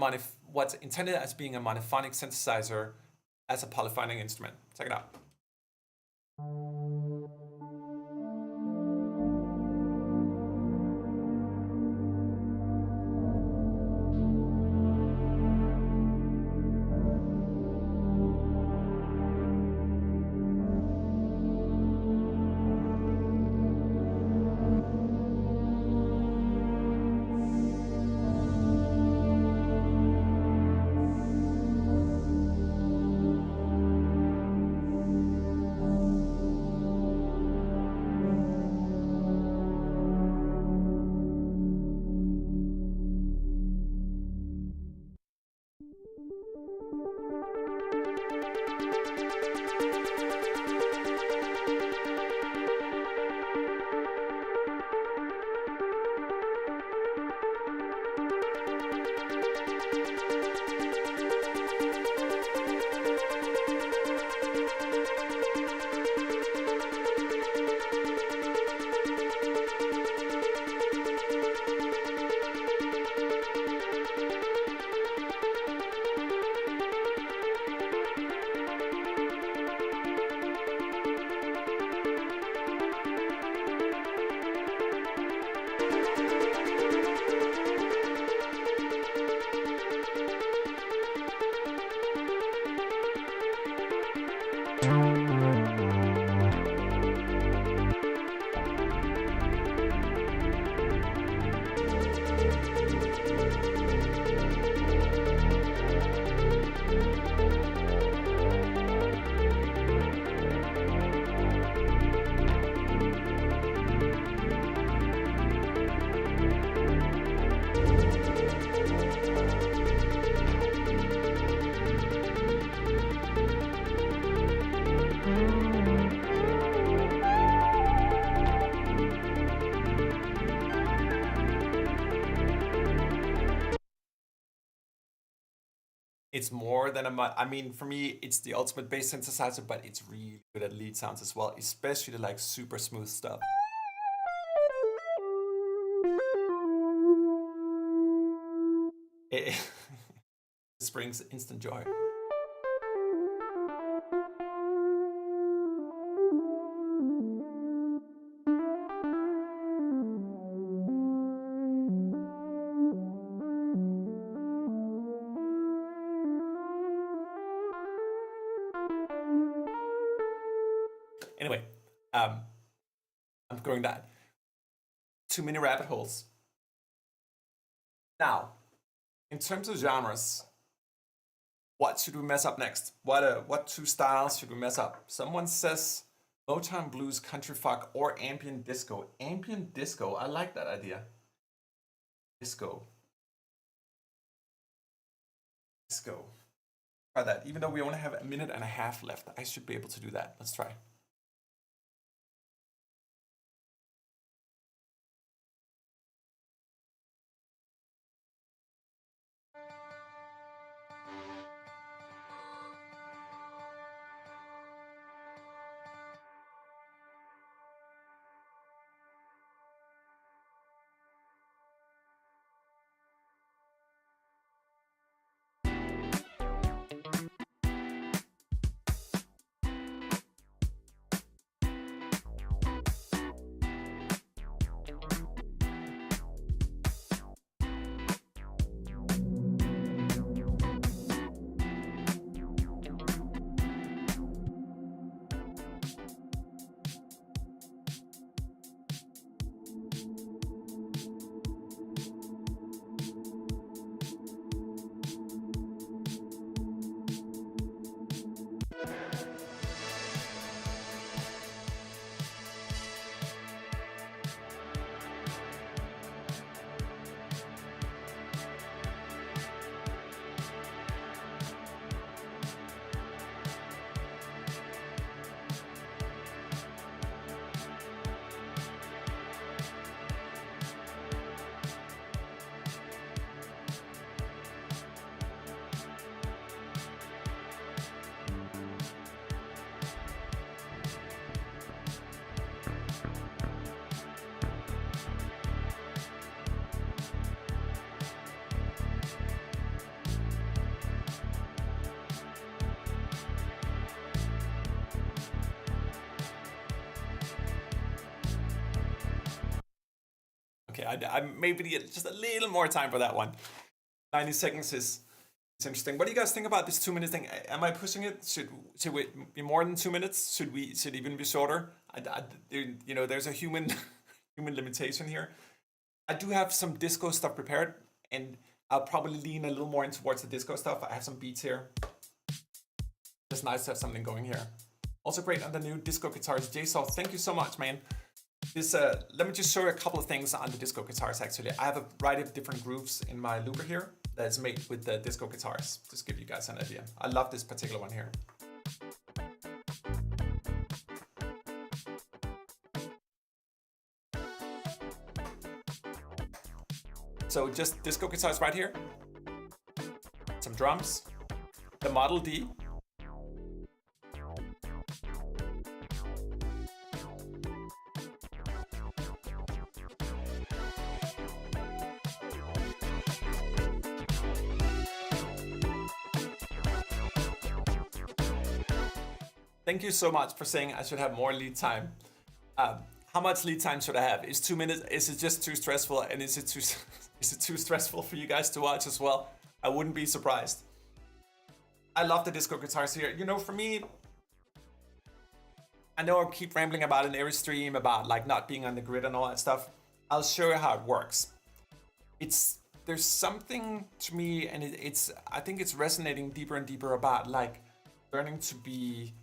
what's intended as being a monophonic synthesizer as a polyphonic instrument. Check it out. It's more than I mean, for me, it's the ultimate bass synthesizer, but it's really good at lead sounds as well, especially the like super smooth stuff. It this brings instant joy. Anyway, I'm going down too many rabbit holes. Now, in terms of genres, what should we mess up next? What 2 styles should we mess up? Someone says Motown blues, country folk, or ambient disco. Ambient disco, I like that idea. Disco. Try that. Even though we only have a minute and a half left, I should be able to do that. Let's try. Okay, I maybe need just a little more time for that one. 90 seconds is interesting. What do you guys think about this 2 minute thing? Am I pushing it? Should it be more than 2 minutes? Should it even be shorter? You know, there's a human limitation here. I do have some disco stuff prepared, and I'll probably lean a little more in towards the disco stuff. I have some beats here. Just nice to have something going here. Also great on the new disco guitars. Jsaw, thank you so much, man. This let me just show you a couple of things on the disco guitars. Actually, I have a variety of different grooves in my looper here that's made with the disco guitars. Just give you guys an idea. I love this particular one here. So just disco guitars right here. Some drums. The Model D. Thank you so much for saying I should have more lead time. How much lead time should I have? Is 2 minutes? Is it just too stressful? And is it too stressful for you guys to watch as well? I wouldn't be surprised. I love the disco guitars here. You know, for me, I know I keep rambling about it in every stream about like not being on the grid and all that stuff. I'll show you how it works. There's something to me, and I think it's resonating deeper and deeper about like learning to be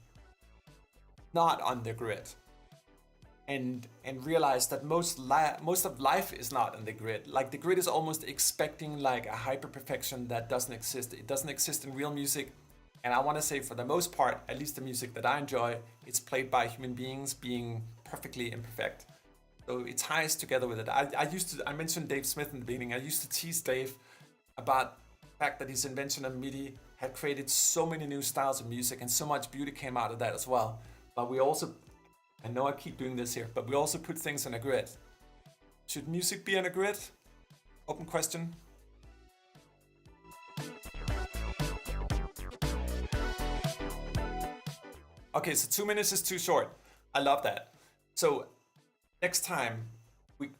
not on the grid, and realize that most of life is not on the grid. Like the grid is almost expecting like a hyper perfection that doesn't exist. It doesn't exist in real music, and I want to say for the most part, at least the music that I enjoy, it's played by human beings being perfectly imperfect. So it ties together with it. I mentioned Dave Smith in the beginning. I used to tease Dave about the fact that his invention of MIDI had created so many new styles of music, and so much beauty came out of that as well. But we also, I know I keep doing this here, but we also put things on a grid. Should music be on a grid? Open question. Okay, so 2 minutes is too short. I love that. So next time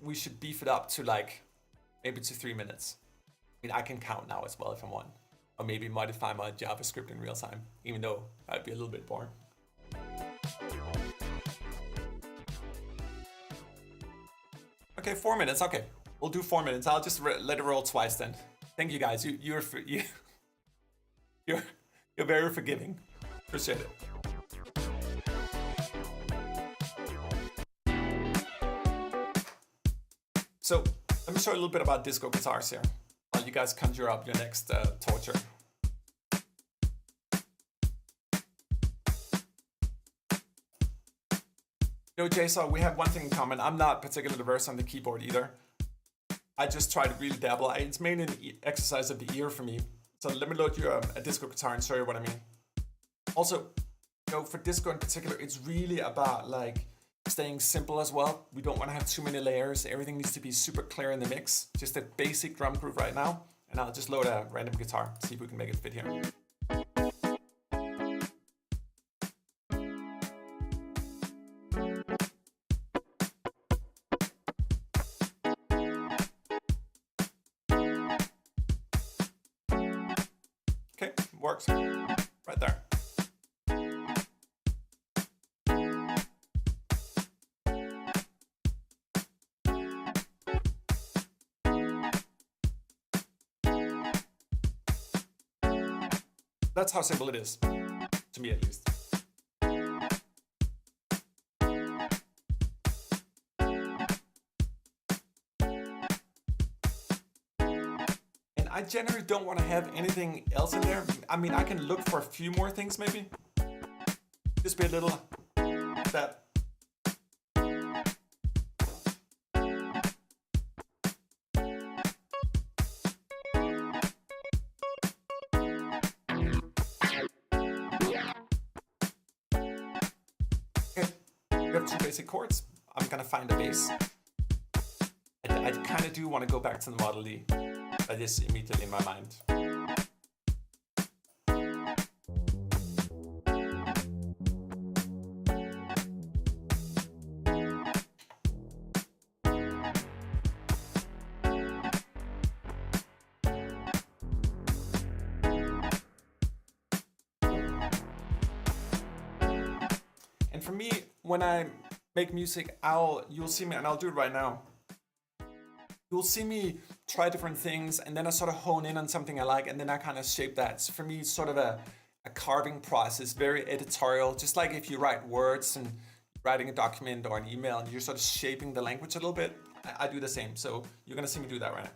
we should beef it up to like maybe to 3 minutes. I mean, I can count now as well if I want, or maybe modify my JavaScript in real time, even though that'd be a little bit boring. Okay, 4 minutes. Okay, we'll do 4 minutes. I'll just let it roll twice then. Thank you guys. You're very forgiving. Appreciate it. So let me show you a little bit about disco guitars here, while you guys conjure up your next torture. You know, Jason, we have one thing in common. I'm not particularly versed on the keyboard either. I just try to really dabble. It's mainly an exercise of the ear for me. So let me load you a disco guitar and show you what I mean. Also, you know, for disco in particular, it's really about like staying simple as well. We don't want to have too many layers. Everything needs to be super clear in the mix. Just a basic drum groove right now. And I'll just load a random guitar, see if we can make it fit here. Okay, works right there. That's how simple it is, to me at least. And I generally don't want to have anything else in there. I mean, I can look for a few more things maybe. Just be a little that. Two basic chords. I'm gonna find a bass. I kind of do want to go back to the Model D, but this immediately in my mind. for me, when I make music, you'll see me, and I'll do it right now. You'll see me try different things, and then I sort of hone in on something I like, and then I kind of shape that. So for me, it's sort of a carving process, very editorial, just like if you write words and writing a document or an email, and you're sort of shaping the language a little bit. I do the same, so you're gonna see me do that right now.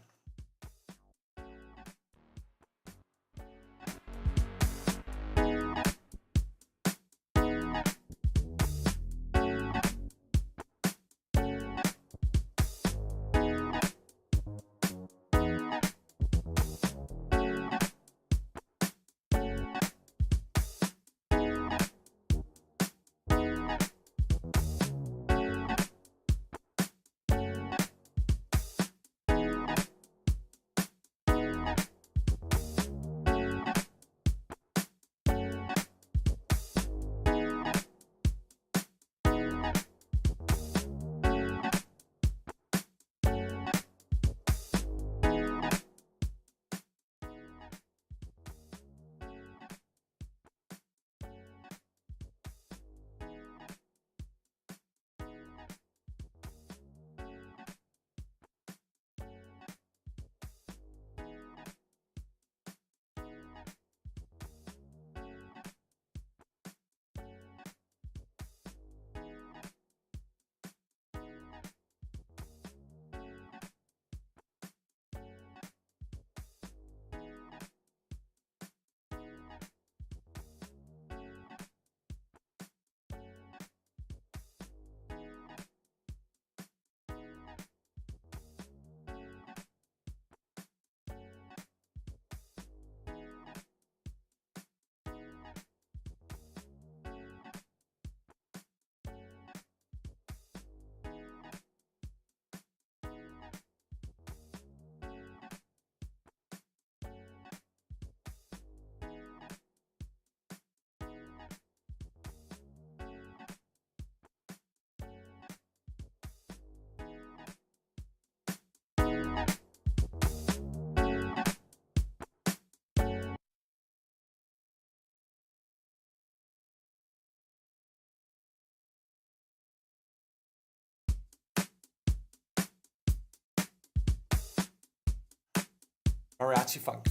Mariachi funk.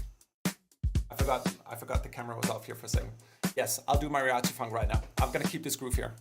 I forgot the camera was off here for a second. Yes, I'll do mariachi funk right now. I'm gonna keep this groove here.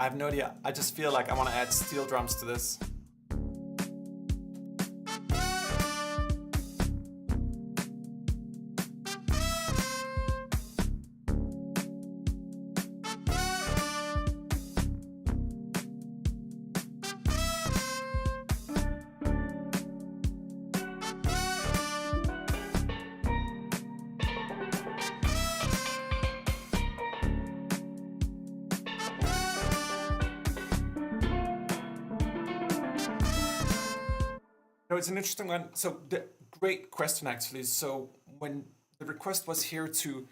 I have no idea. I just feel like I want to add steel drums to this. No, it's an interesting one. So the great question actually. So when the request was here to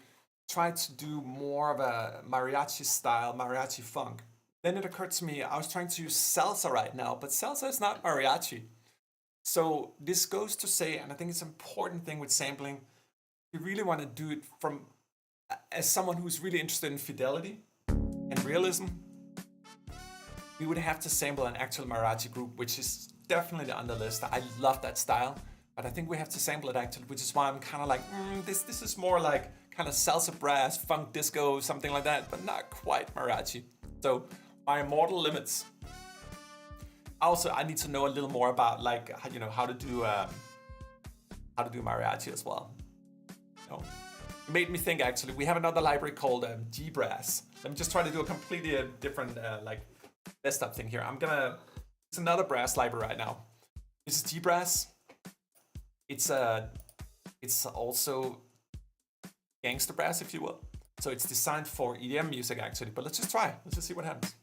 try to do more of a mariachi style, mariachi funk, then it occurred to me I was trying to use salsa right now, but salsa is not mariachi. So this goes to say, and I think it's an important thing with sampling, you really want to do it from as someone who's really interested in fidelity and realism. We would have to sample an actual mariachi group, which is definitely on the list. I love that style, but I think we have to sample it actually, which is why I'm kind of like, this is more like kind of salsa brass, funk disco, something like that, but not quite mariachi. So my immortal limits. Also, I need to know a little more about like how to do mariachi as well. It made me think actually. We have another library called G Brass. Let me just try to do a completely different like desktop thing here. It's another brass library right now. This is G Brass. It's also gangster brass, if you will. So it's designed for EDM music actually. But let's just try. Let's just see what happens.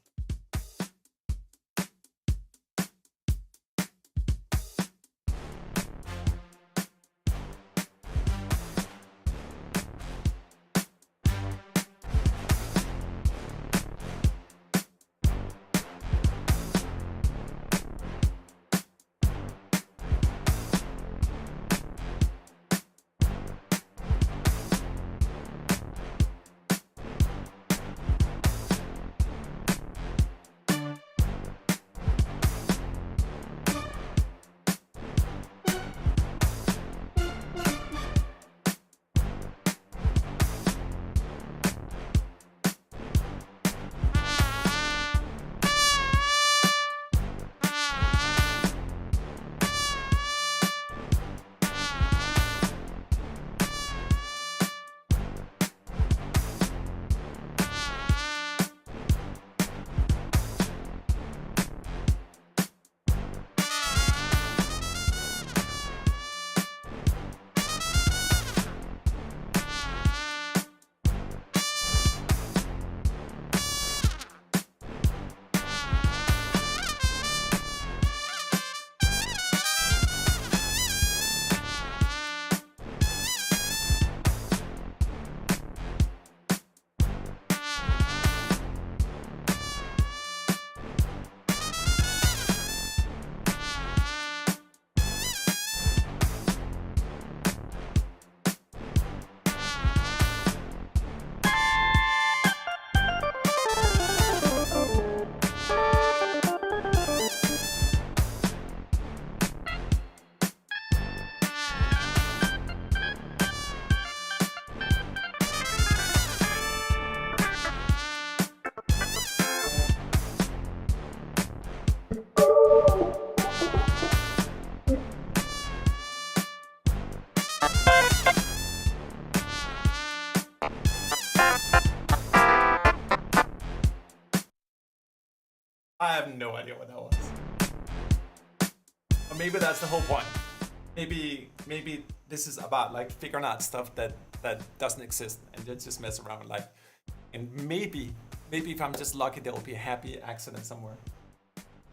I have no idea what that was. Or maybe that's the whole point. Maybe this is about like figuring out stuff that doesn't exist and then just mess around like, and maybe if I'm just lucky there will be a happy accident somewhere.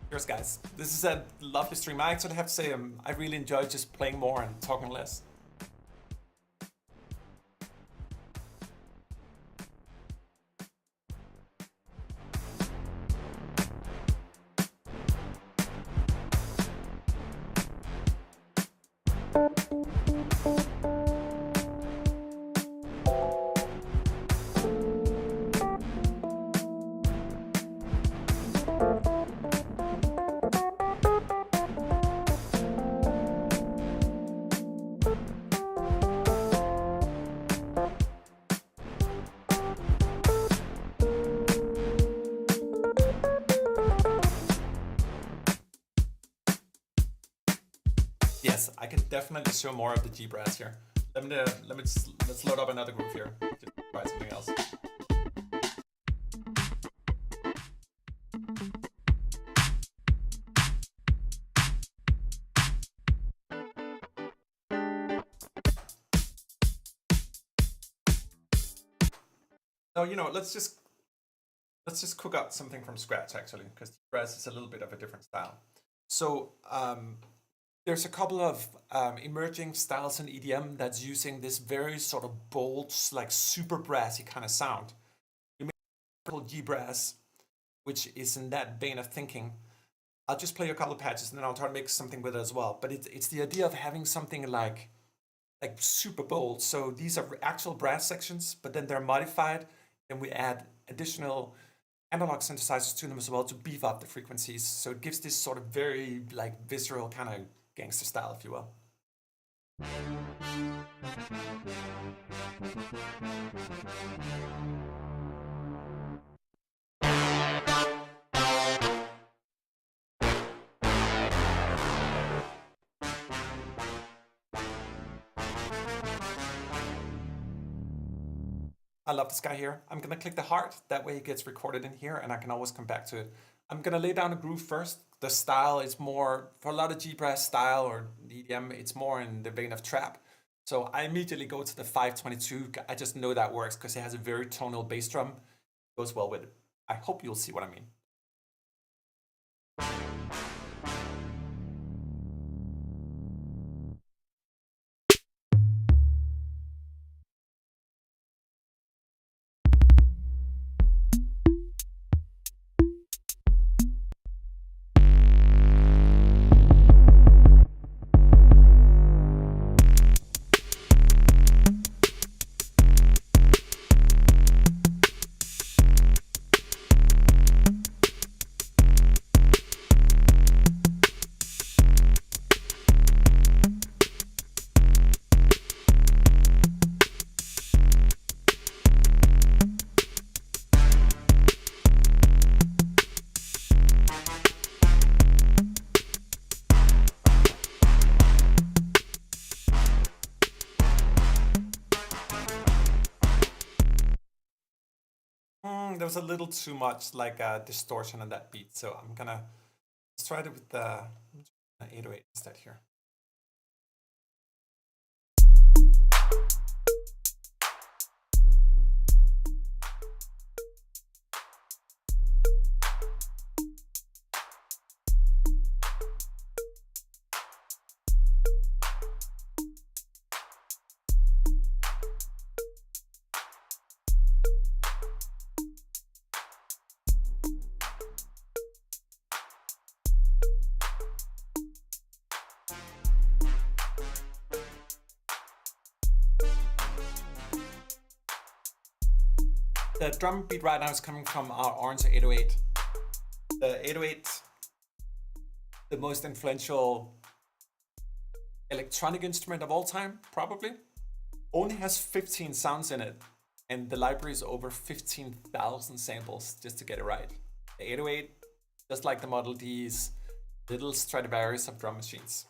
Cheers guys, this is a lovely stream. I actually have to say I really enjoyed just playing more and talking less. Yes, I can definitely show more of the G brass here. Let's load up another groove here. Just try something else. So let's just cook up something from scratch actually, because G brass is a little bit of a different style. So there's a couple of emerging styles in EDM that's using this very sort of bold, like super brassy kind of sound. You may call G brass, which is in that vein of thinking. I'll just play a couple of patches and then I'll try to make something with it as well. But it's the idea of having something like super bold. So these are actual brass sections, but then they're modified. Then we add additional analog synthesizers to them as well to beef up the frequencies. So it gives this sort of very like visceral kind of gangster style, if you will. I love this guy here. I'm gonna click the heart, that way it gets recorded in here and I can always come back to it. I'm gonna lay down a groove first. The style is more, for a lot of G-brass style or EDM, it's more in the vein of trap. So I immediately go to the 522. I just know that works because it has a very tonal bass drum. It goes well with it. I hope you'll see what I mean. There was a little too much like distortion on that beat, so let's try it with the 808 instead here. The drum beat right now is coming from our Orange 808. The 808, the most influential electronic instrument of all time, probably, only has 15 sounds in it, and the library is over 15,000 samples just to get it right. The 808, just like the Model D's, little Stradivarius of drum machines.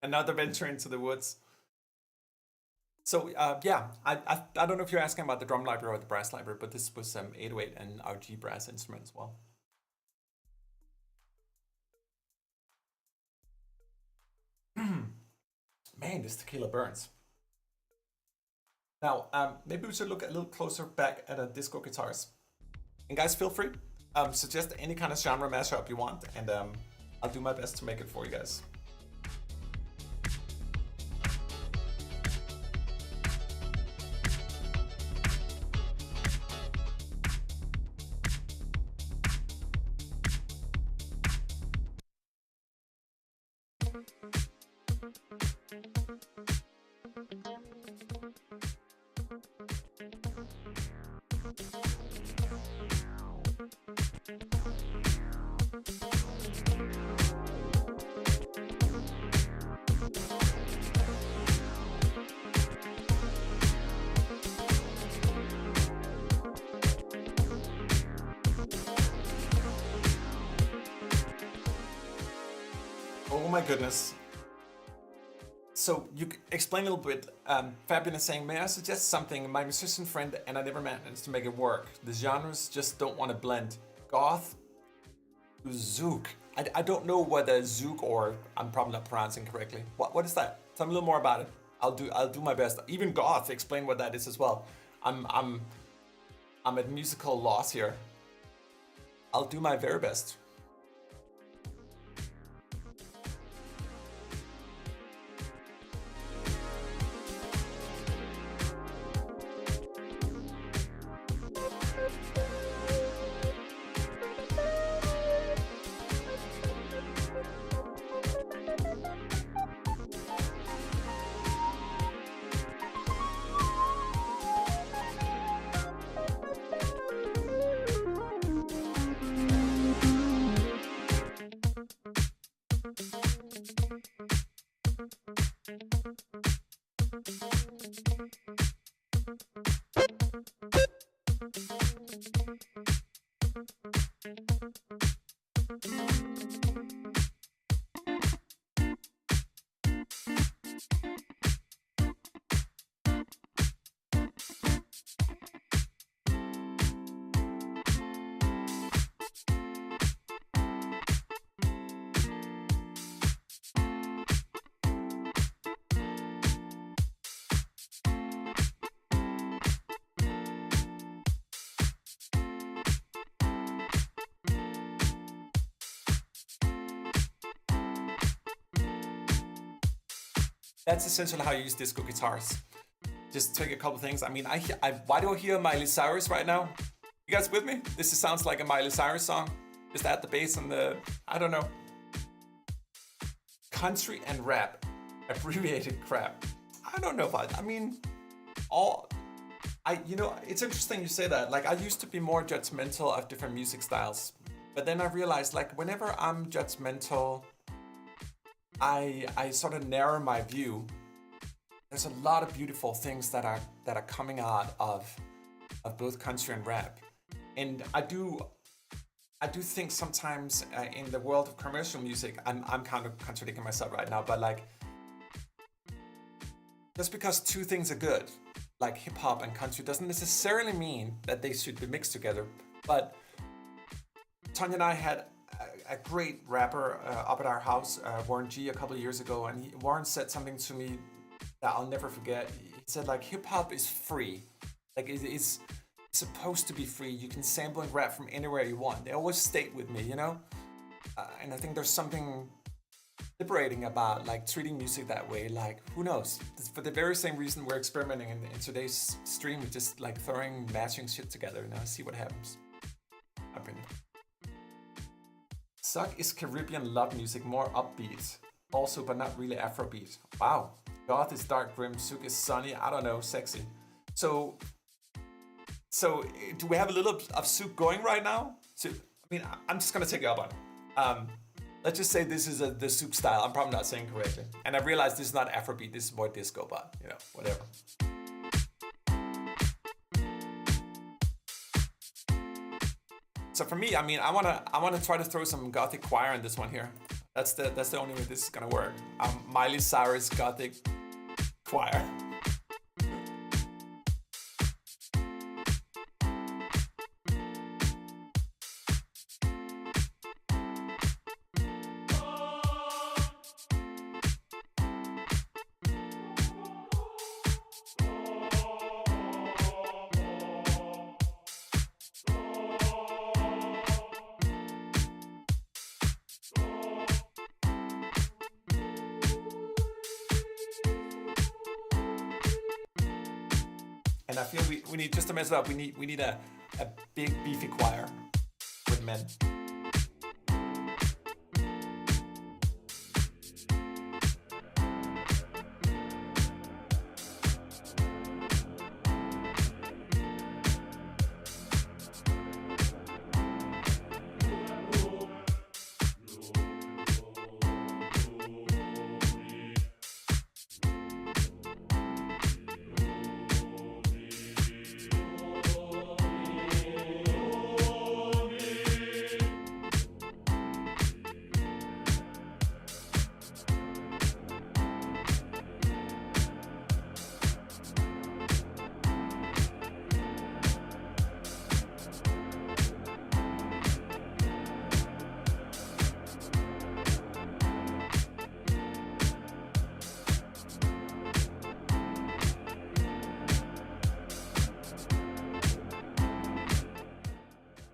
Another venture into the woods. So yeah, I don't know if you're asking about the drum library or the brass library, but this was 808 and our G brass instrument as well. Man, this tequila burns. Now, maybe we should look a little closer back at the disco guitars. And guys, feel free. Suggest any kind of genre mashup you want, and I'll do my best to make it for you guys. Oh my goodness. So you explain a little bit. Fabian is saying, may I suggest something? My musician friend and I never managed to make it work. The genres just don't want to blend. Goth to zouk. I don't know whether zouk or I'm probably not pronouncing correctly. What is that? Tell me a little more about it. I'll do my best. Even goth, explain what that is as well. I'm at musical loss here. I'll do my very best. That's essentially how you use disco guitars. Just take a couple things. I mean, why do I hear Miley Cyrus right now? You guys with me? Sounds like a Miley Cyrus song. Just add the bass and the, I don't know. Country and rap, abbreviated crap. I don't know about, I mean, it's interesting you say that. Like, I used to be more judgmental of different music styles, but then I realized, like, whenever I'm judgmental, I sort of narrow my view. There's a lot of beautiful things that are coming out of both country and rap, and I do think sometimes in the world of commercial music, I'm kind of contradicting myself right now, but like, just because two things are good, like hip hop and country, doesn't necessarily mean that they should be mixed together. But Tanya and I had a great rapper up at our house, Warren G, a couple of years ago, and Warren said something to me that I'll never forget. He said, like, hip hop is free. Like, it's supposed to be free. You can sample and rap from anywhere you want. They always stayed with me, you know? And I think there's something liberating about, like, treating music that way. Like, who knows? For the very same reason we're experimenting in today's stream with just, like, throwing, matching shit together, you know? See what happens. Opinion. Suck is Caribbean love music, more upbeat. Also, but not really Afrobeat. Wow. Goth is dark, grim. Zouk is sunny. I don't know, sexy. So do we have a little of Zouk going right now? So, I mean, I'm just gonna take you up on it. Let's just say this is the Zouk style. I'm probably not saying correctly. And I realize this is not Afrobeat. This is more disco, but you know, whatever. So for me, I mean, I wanna try to throw some gothic choir in this one here. That's the only way this is gonna work. Miley Cyrus gothic choir. And I feel we need, just to mess it up, we need a big beefy choir with men.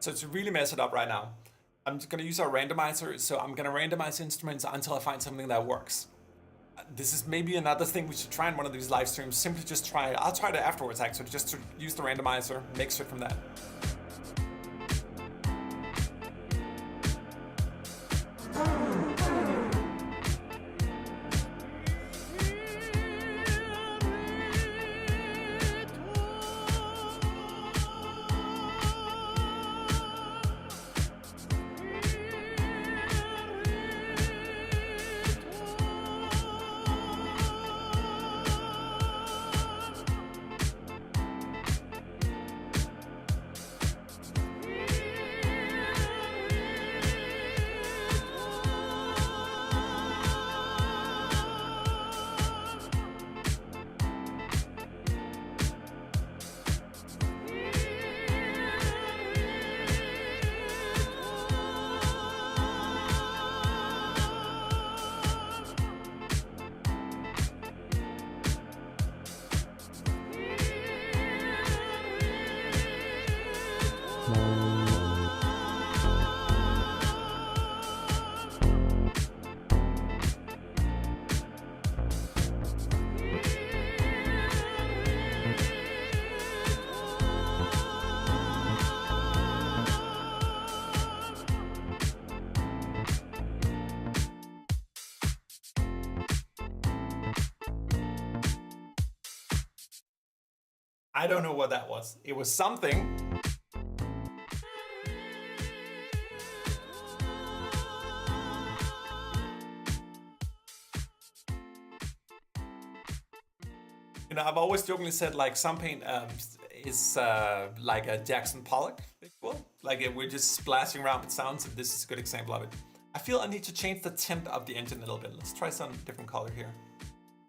So to really mess it up right now, I'm just gonna use our randomizer. So I'm gonna randomize instruments until I find something that works. This is maybe another thing we should try in one of these live streams. Simply just try it. I'll try it afterwards actually, just to use the randomizer, mix it from that. I don't know what that was. It was something. You know, I've always jokingly said like Soundpaint is like a Jackson Pollock visual. Like we're just splashing around with sounds, and this is a good example of it. I feel I need to change the tint of the engine a little bit. Let's try some different color here.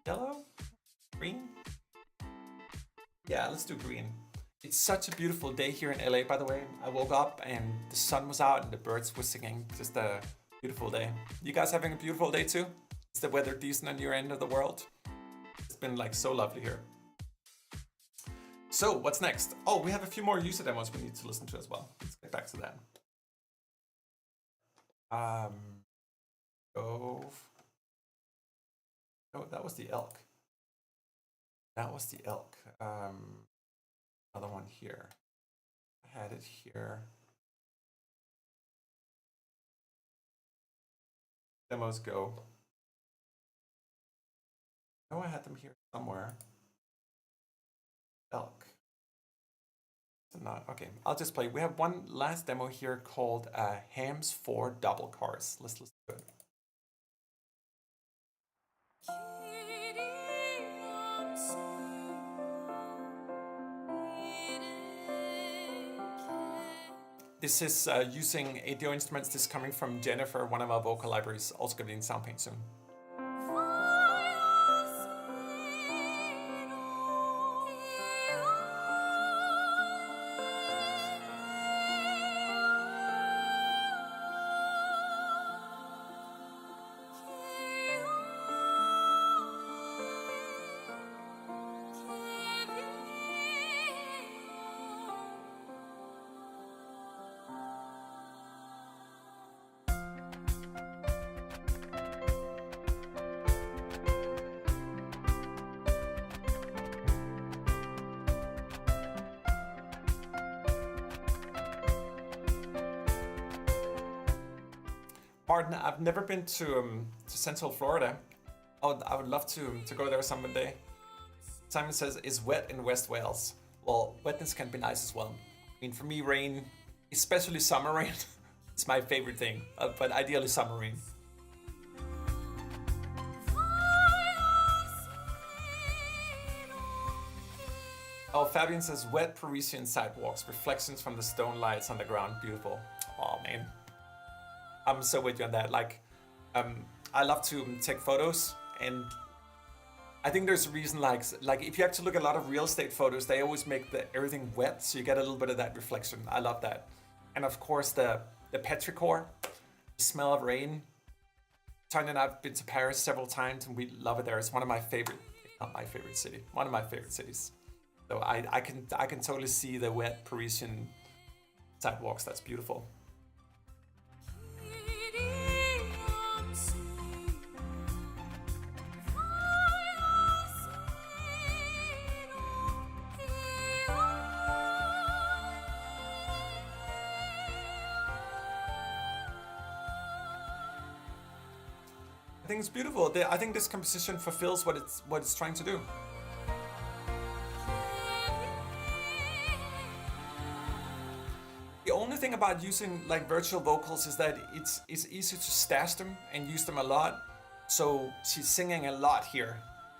Yellow? Green? Yeah, let's do green. It's such a beautiful day here in LA, by the way. I woke up and the sun was out and the birds were singing. Just a beautiful day. You guys having a beautiful day too? Is the weather decent on your end of the world? It's been like so lovely here. So what's next? Oh, we have a few more user demos we need to listen to as well. Let's get back to that. Oh, that was the elk. That was the elk. Another one here. I had it here. Demos go. Oh, I had them here somewhere. Elk. Not okay. I'll just play. We have one last demo here called Hams for Double Cars. Let's listen to it. This is using audio instruments. This is coming from Jennifer, one of our vocal libraries, also going to be in Soundpaint soon. Martin, I've never been to Central Florida. Oh, I would love to go there some day. Simon says, is wet in West Wales? Well, wetness can be nice as well. I mean, for me, rain, especially summer rain, it's my favorite thing, but ideally summer rain. Oh, Fabian says, wet Parisian sidewalks, reflections from the stone lights on the ground, beautiful. Oh, man. I'm so with you on that. Like, I love to take photos, and I think there's a reason, like if you have to look at a lot of real estate photos, they always make everything wet, so you get a little bit of that reflection. I love that. And of course, the petrichor, the smell of rain. Tanya and I've been to Paris several times, and we love it there. It's one of my favorite, not my favorite city, one of my favorite cities. So I can totally see the wet Parisian sidewalks. That's beautiful. I think it's beautiful. I think this composition fulfills what it's trying to do. The only thing about using like virtual vocals is that it's easy to stash them and use them a lot. So she's singing a lot here,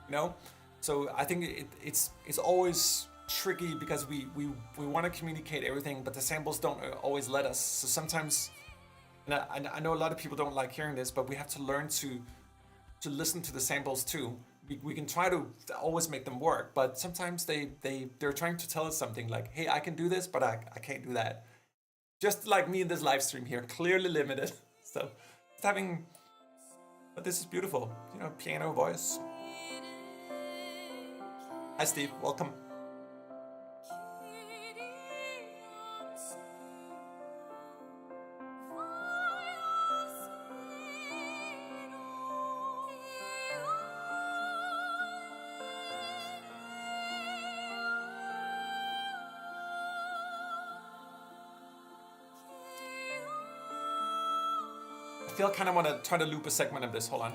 you know. So I think it's always tricky because we want to communicate everything, but the samples don't always let us. So sometimes, and I know a lot of people don't like hearing this, but we have to learn to listen to the samples too. We can try to always make them work, but sometimes they're trying to tell us something like, hey, I can do this, but I can't do that. Just like me in this live stream here, clearly limited. So just having, but this is beautiful, you know, piano voice. Hi Steve, welcome. I feel kind of want to try to loop a segment of this. Hold on.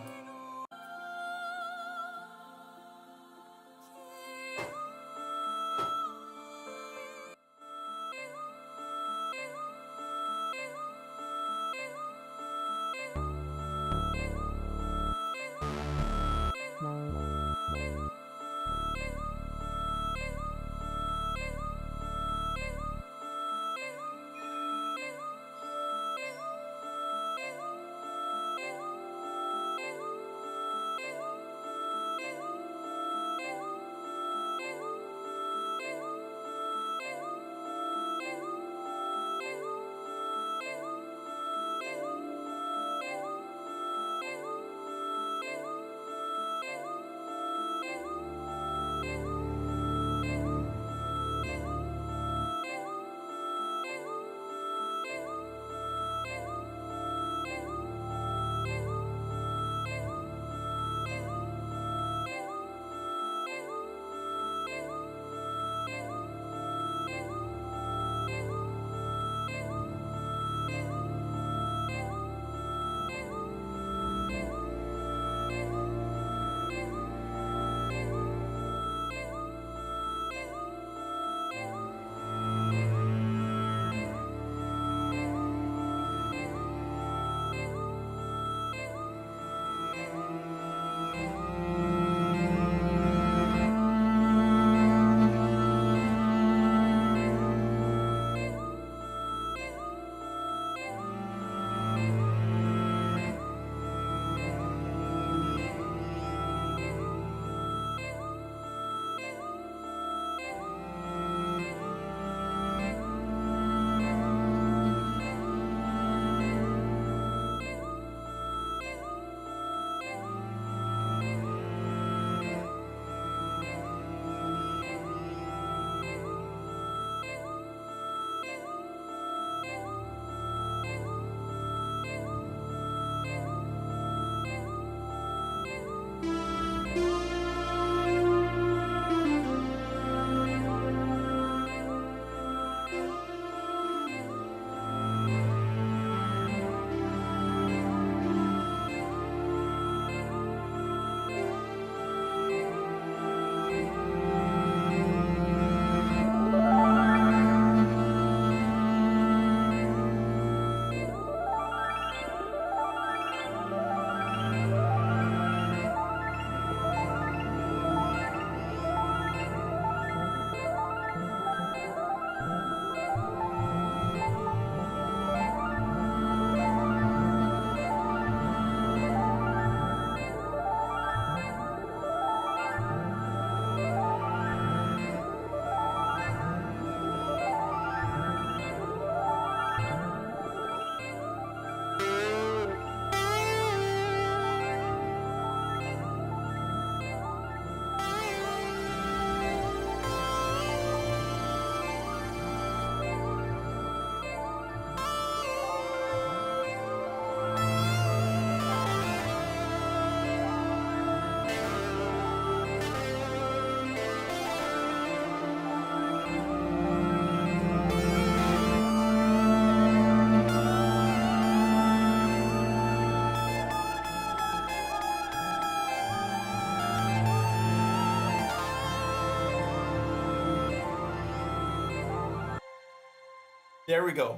There we go.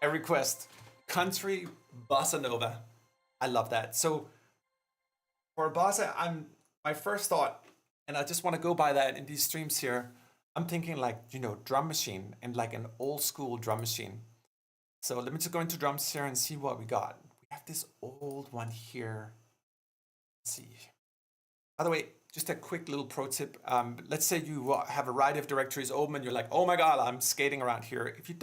A request. Country Bossa Nova. I love that. So for Bossa, my first thought, and I just want to go by that in these streams here, I'm thinking like, you know, drum machine and like an old school drum machine. So let me just go into drums here and see what we got. We have this old one here. Let's see. By the way, just a quick little pro tip. Let's say you have a variety of directories open and you're like, oh my God, I'm skating around here. If you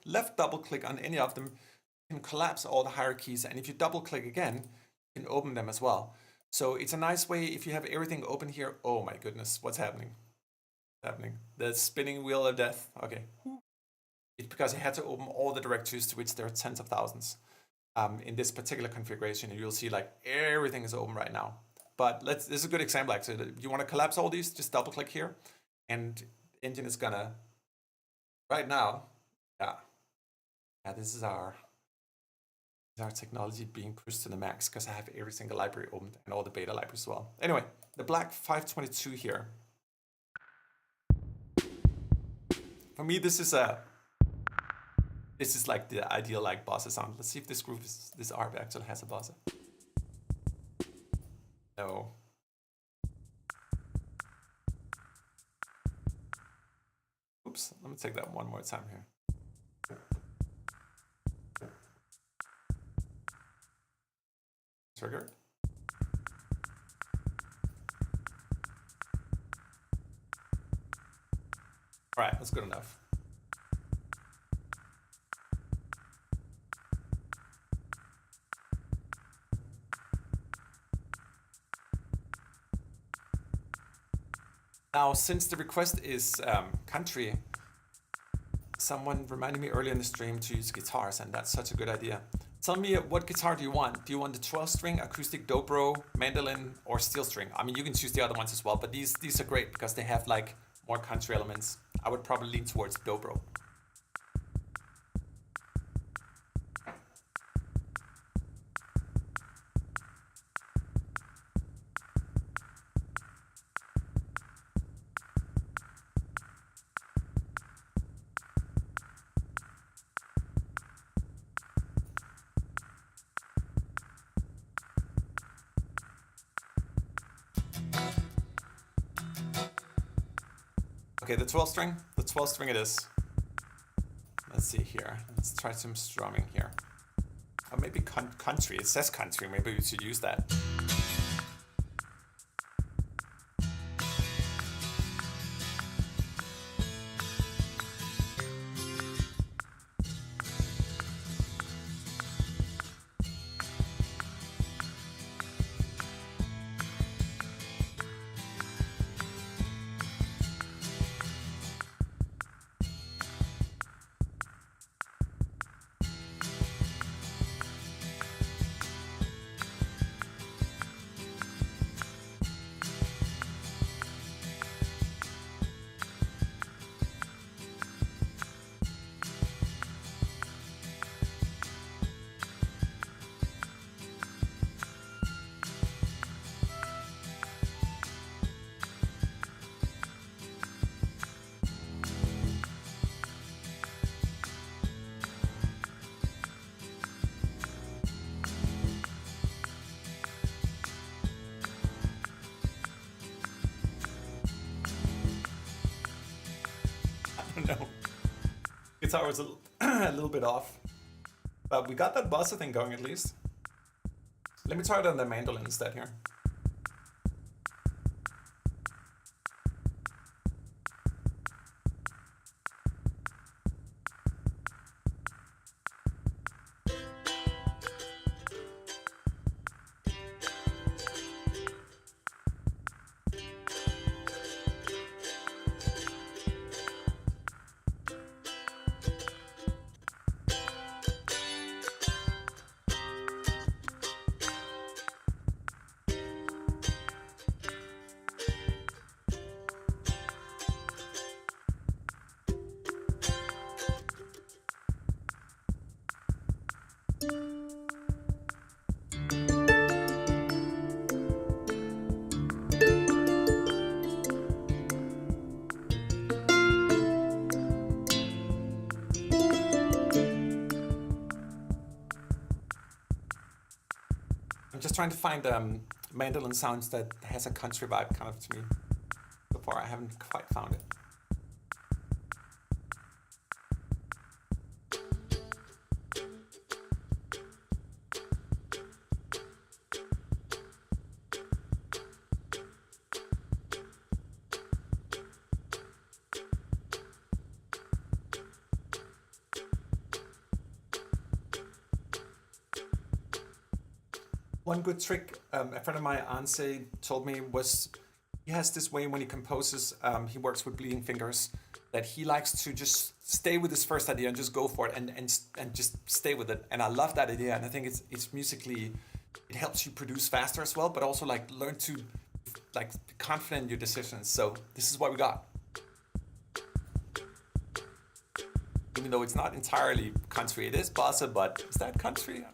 left double click on any of them, you can collapse all the hierarchies. And if you double click again, you can open them as well. So it's a nice way if you have everything open here. Oh my goodness, what's happening? The spinning wheel of death. Okay. It's because I had to open all the directories, to which there are tens of thousands in this particular configuration. And you'll see like everything is open right now. But this is a good example. Actually, if you want to collapse all these, just double click here, and Engine is gonna right now. Yeah, this is our technology being pushed to the max because I have every single library opened and all the beta libraries as well. Anyway, the black 522 here. For me, this is like the ideal like bossa sound. Let's see if this groove this arp actually has a bossa. No. Oops, let me take that one more time here. Trigger. All right, that's good enough. Now, since the request is country, someone reminded me earlier in the stream to use guitars, and that's such a good idea. Tell me, what guitar do you want? Do you want the 12-string, acoustic, dobro, mandolin, or steel string? I mean, you can choose the other ones as well, but these are great because they have like more country elements. I would probably lean towards dobro. Okay, the 12 string it is. Let's see here. Let's try some strumming here. Or maybe country. It says country. Maybe we should use that. No, guitar was a little bit off, but we got that bossa thing going at least. Let me try it on the mandolin instead here. trying to find mandolin sounds that has a country vibe kind of to me. So far, I haven't quite found it. One good trick a friend of mine, Anse, told me was he has this way when he composes, he works with bleeding fingers, that he likes to just stay with his first idea and just go for it and just stay with it. And I love that idea, and I think it's musically, it helps you produce faster as well, but also like learn to like be confident in your decisions. So this is what we got. Even though it's not entirely country, it is bossa, but is that country?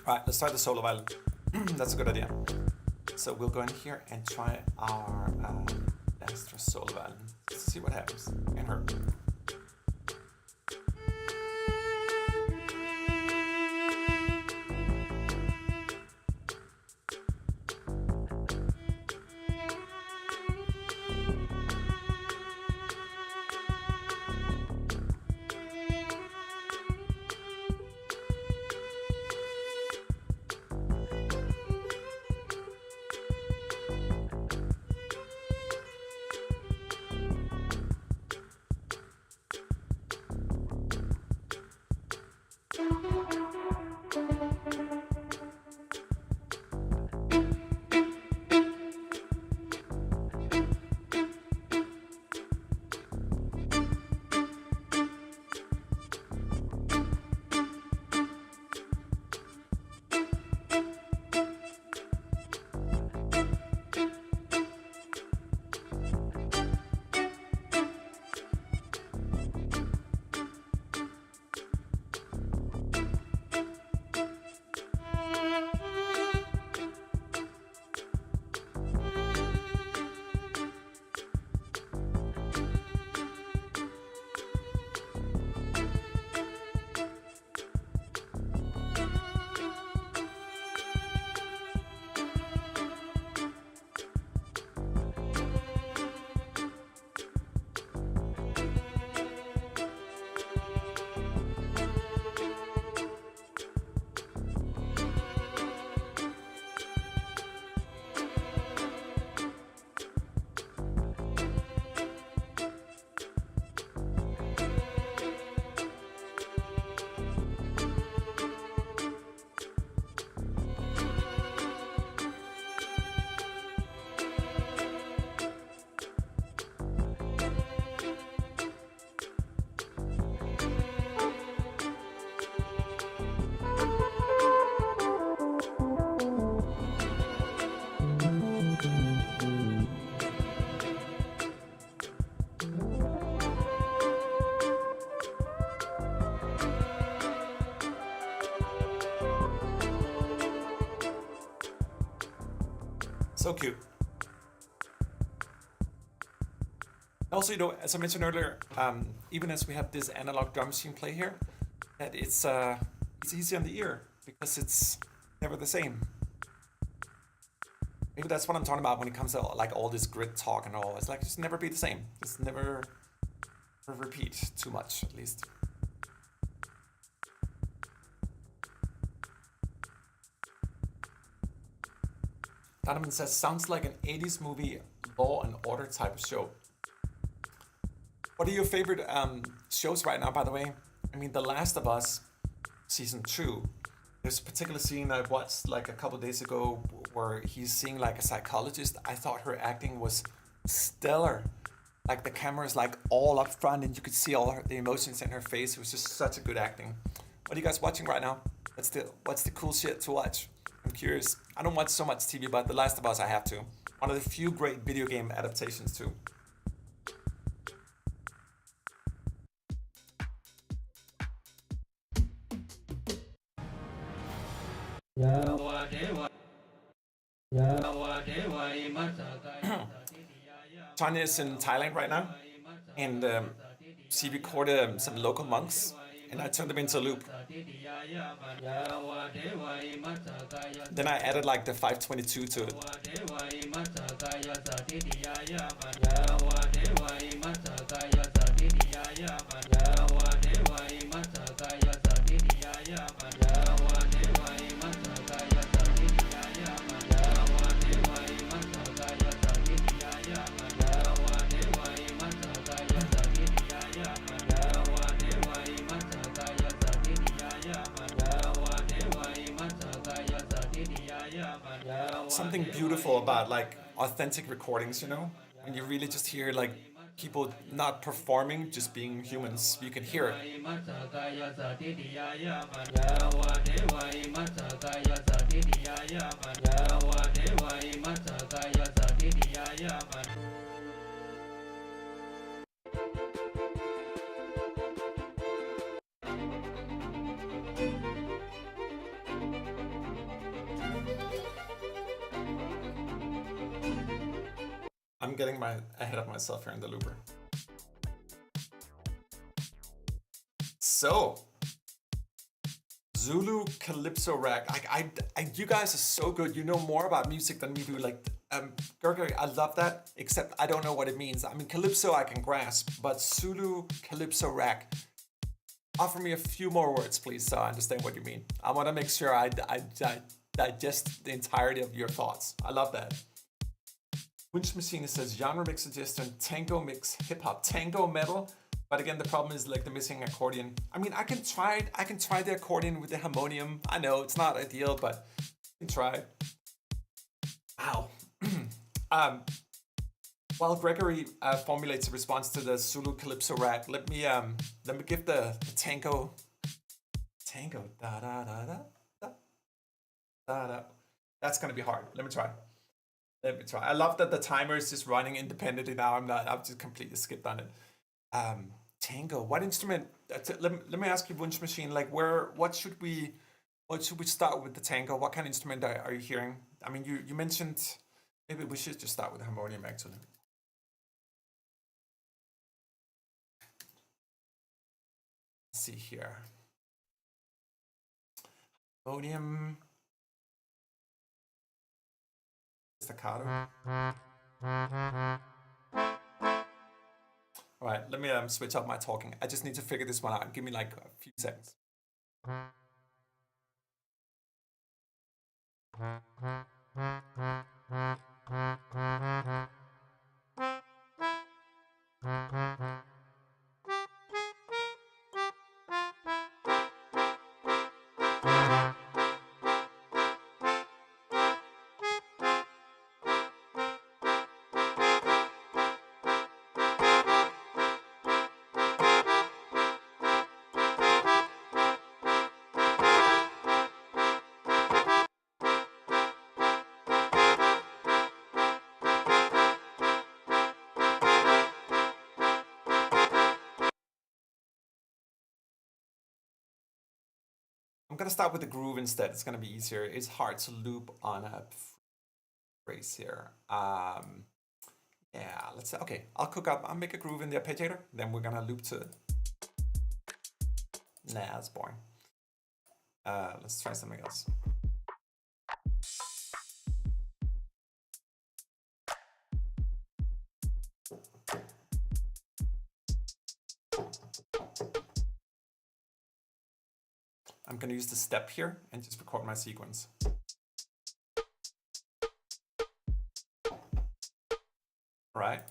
All right, let's start the solo violin. That's a good idea. So we'll go in here and try our extra solo violin. Let's see what happens. And her. So cute. Also, you know, as I mentioned earlier, even as we have this analog drum machine play here, that it's easy on the ear because it's never the same. Maybe that's what I'm talking about when it comes to like all this grid talk and all. It's like just never be the same. Just never repeat too much, at least. Donovan says, sounds like an 80s movie, Law and Order type of show. What are your favorite shows right now, by the way? I mean, The Last of Us, season 2. There's a particular scene I watched like a couple days ago where he's seeing like a psychologist. I thought her acting was stellar. Like the camera is like all up front and you could see all the emotions in her face. It was just such a good acting. What are you guys watching right now? What's the cool shit to watch? I'm curious. I don't watch so much TV, but The Last of Us I have to. One of the few great video game adaptations too. Tanya is in Thailand right now, and she recorded some local monks, and I turned them into a loop. Then I added like the 522 to it. Something beautiful about like authentic recordings, you know, when you really just hear like people not performing, just being humans. You can hear it. I'm getting ahead of myself here in the looper. So, Zulu Calypso Rack. You guys are so good. You know more about music than me do. Like, Gagarian, I love that, except I don't know what it means. I mean, Calypso I can grasp, but Zulu Calypso Rack. Offer me a few more words, please, so I understand what you mean. I want to make sure I digest the entirety of your thoughts. I love that. Winch Machine says genre mix suggestion, tango mix hip hop, tango metal. But again, the problem is like the missing accordion. I mean, I can try the accordion with the harmonium. I know it's not ideal, but I can try. Wow. While Gregory formulates a response to the Zulu Calypso Rack, let me give the tango da da da da da da da. That's gonna be hard. Let me try. I love that the timer is just running independently now. I've just completely skipped on it. Tango. What instrument? Let me ask you, Wunsch Machine. Like, what should we start with the tango? What kind of instrument are you hearing? I mean, you mentioned maybe we should just start with the harmonium actually. Let's see here. Harmonium. Staccato. All right, let me switch up my talking. I just need to figure this one out. Give me like a few seconds. I'm gonna start with the groove instead. It's gonna be easier. It's hard to loop on a phrase here. Yeah, let's say, okay, I'll make a groove in the arpeggiator, then we're gonna loop to it. Nah, that's boring. Let's try something else. I'm gonna use the step here and just record my sequence. All right.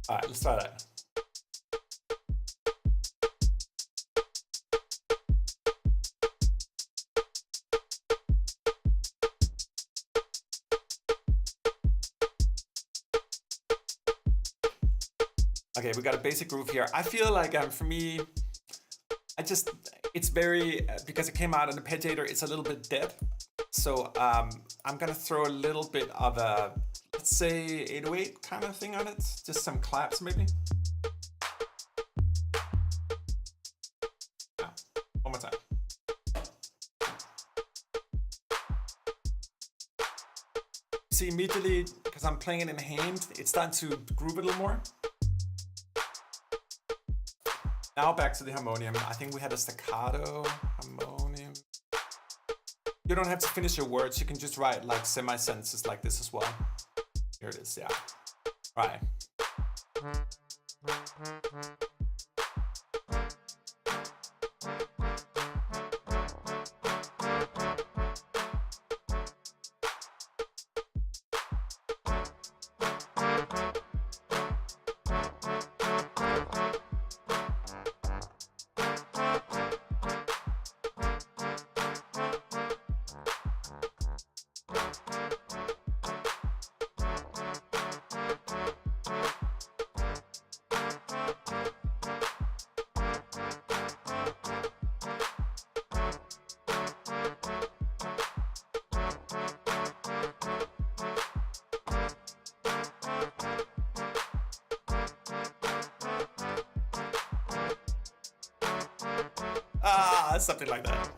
All right, let's try that. Okay, we got a basic groove here. I feel like for me, it's very, because it came out in the arpeggiator, it's a little bit dead. So I'm gonna throw a little bit of a, let's say 808 kind of thing on it. Just some claps maybe. Yeah. One more time. See immediately, because I'm playing it in hand, it's starting to groove it a little more. Now back to the harmonium. I think we had a staccato harmonium. You don't have to finish your words. You can just write like semi-sentences like this as well. Here it is, yeah. Right. Something like that.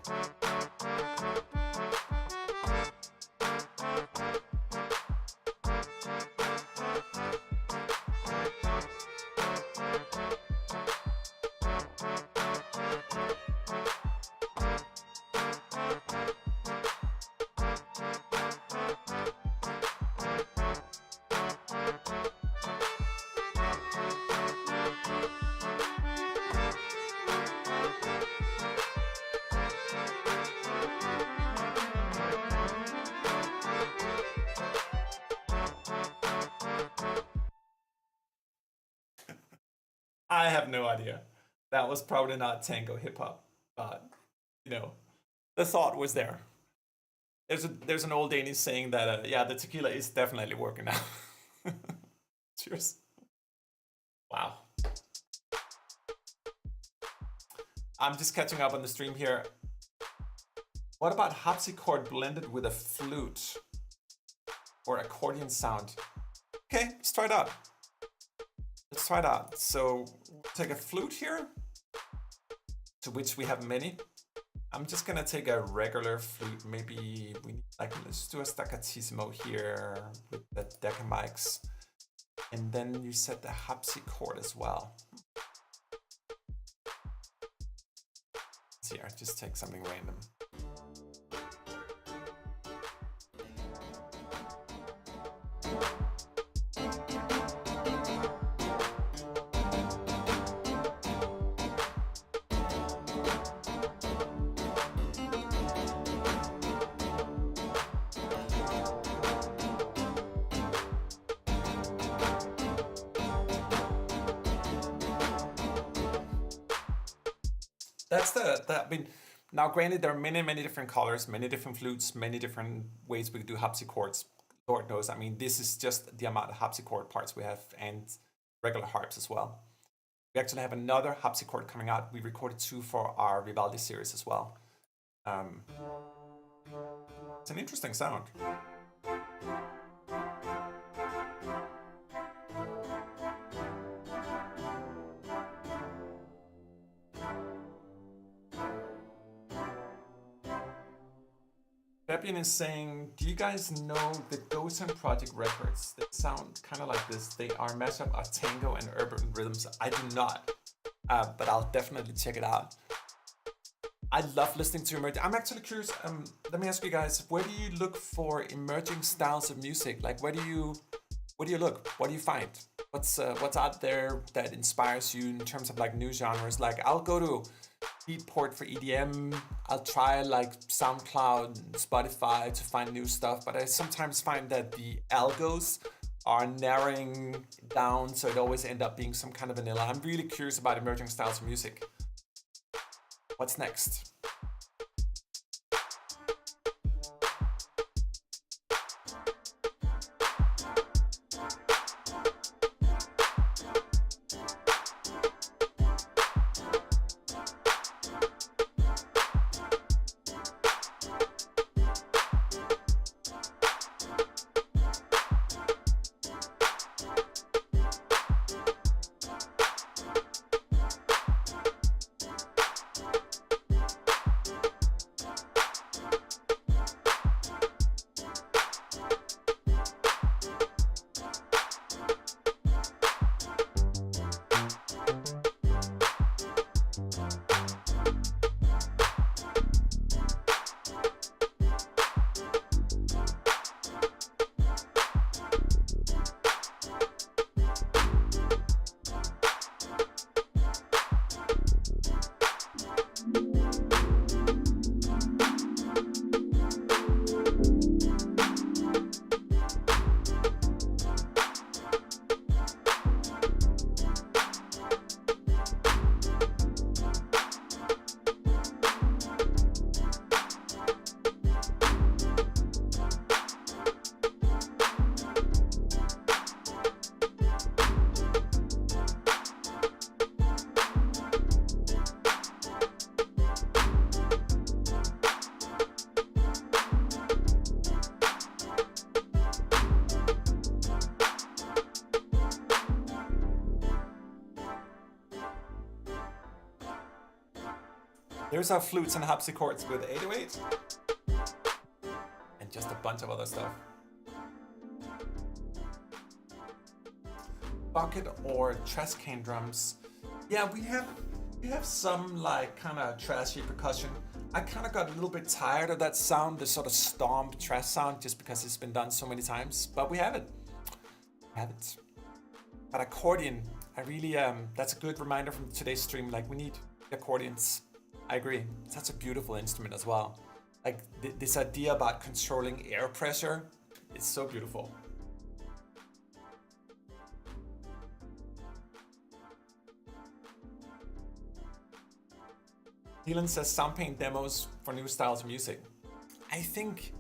I have no idea. That was probably not tango hip hop, but you know, the thought was there. There's an old Danish saying that yeah, the tequila is definitely working now. Cheers. Wow. I'm just catching up on the stream here. What about harpsichord blended with a flute or accordion sound? Okay, let's try it out. Let's try it out. So take a flute here, to which we have many. I'm just gonna take a regular flute. Maybe we need, like, let's do a staccatissimo here with the deca mics. And then you set the harpsichord as well. Here, just take something random. That's I mean, now granted, there are many different colors, many different flutes, many different ways we could do harpsichords. Lord knows, I mean, this is just the amount of harpsichord parts we have and regular harps as well. We actually have another harpsichord coming out. We recorded 2 for our Vivaldi series as well. It's an interesting sound. Fabian is saying, do you guys know the Dosen Project records? They sound kind of like this. They are mashup of tango and urban rhythms. I do not, but I'll definitely check it out. I love listening to emerging. I'm actually curious. Let me ask you guys: where do you look for emerging styles of music? Like, where do you look? What do you find? What's out there that inspires you in terms of like new genres? Like, I'll go to Beatport for EDM. I'll try like SoundCloud and Spotify to find new stuff, but I sometimes find that the algos are narrowing down, so it always end up being some kind of vanilla. I'm really curious about emerging styles of music. What's next? There's our flutes and harpsichords with 808 and just a bunch of other stuff. Bucket or trash can drums. Yeah, we have some like kind of trashy percussion. I kind of got a little bit tired of that sound, the sort of stomp trash sound, just because it's been done so many times. But we have it. But accordion, I really that's a good reminder from today's stream. Like, we need accordions. I agree. It's such a beautiful instrument as well. Like this idea about controlling air pressure, it's so beautiful. Helan says Soundpaint demos for new styles of music. I think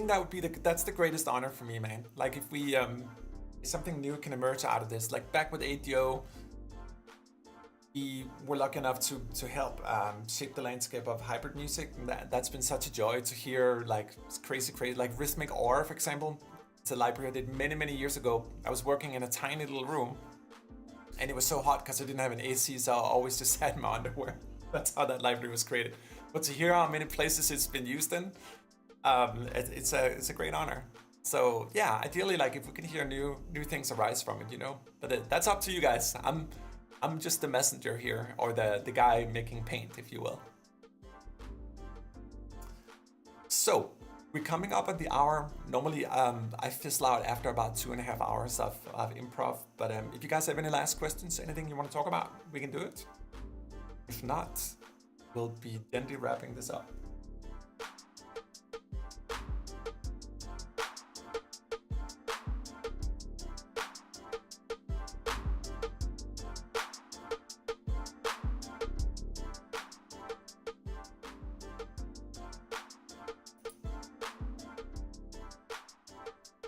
that would be that's the greatest honor for me, man. Like, if we something new can emerge out of this. Like back with ADO, we were lucky enough to help shape the landscape of hybrid music. And that's been such a joy to hear, like crazy, like Rhythmic Or, for example. It's a library I did many years ago. I was working in a tiny little room, and it was so hot because I didn't have an AC, so I always just had my underwear. That's how that library was created. But to hear how many places it's been used in, it's a great honor. So yeah, ideally, like if we can hear new things arise from it, you know. But that's up to you guys. I'm just the messenger here, or the guy making paint, if you will. So we're coming up at the hour. Normally, I fizzle out after about 2.5 hours of improv. But if you guys have any last questions, anything you want to talk about, we can do it. If not, we'll be gently wrapping this up.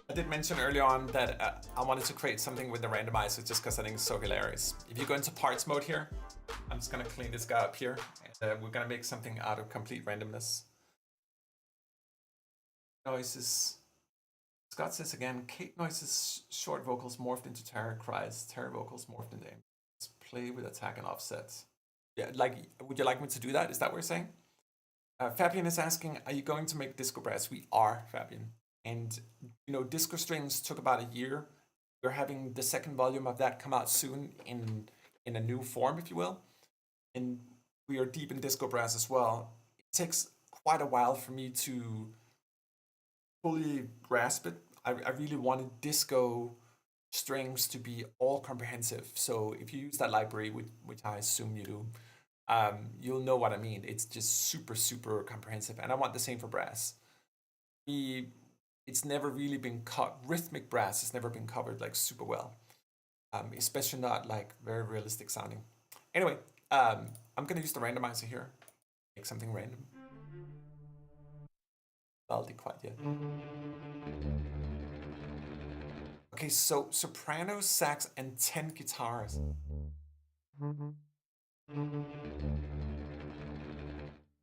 I did mention earlier on that I wanted to create something with the randomizer just because I think it's so hilarious. If you go into parts mode here, I'm just going to clean this guy up here, and we're going to make something out of complete randomness. Noises. Scott says again, Kate noises, short vocals morphed into terror cries, terror vocals morphed into ambient. Let's play with attack and offset. Yeah, like, would you like me to do that? Is that what you're saying? Fabian is asking, are you going to make disco brass? We are, Fabian. And, disco strings took about a year. We're having the second volume of that come out soon in a new form, if you will. And we are deep in disco brass as well. It takes quite a while for me to fully grasp it. I really wanted disco strings to be all comprehensive. So if you use that library, which I assume you do, you'll know what I mean. It's just super, super comprehensive. And I want the same for brass. It's never really been rhythmic brass has never been covered like super well, especially not like very realistic sounding. Anyway, I'm gonna use the randomizer here, make something random. Fidelity quite yet. Okay, so soprano, sax, and 10 guitars.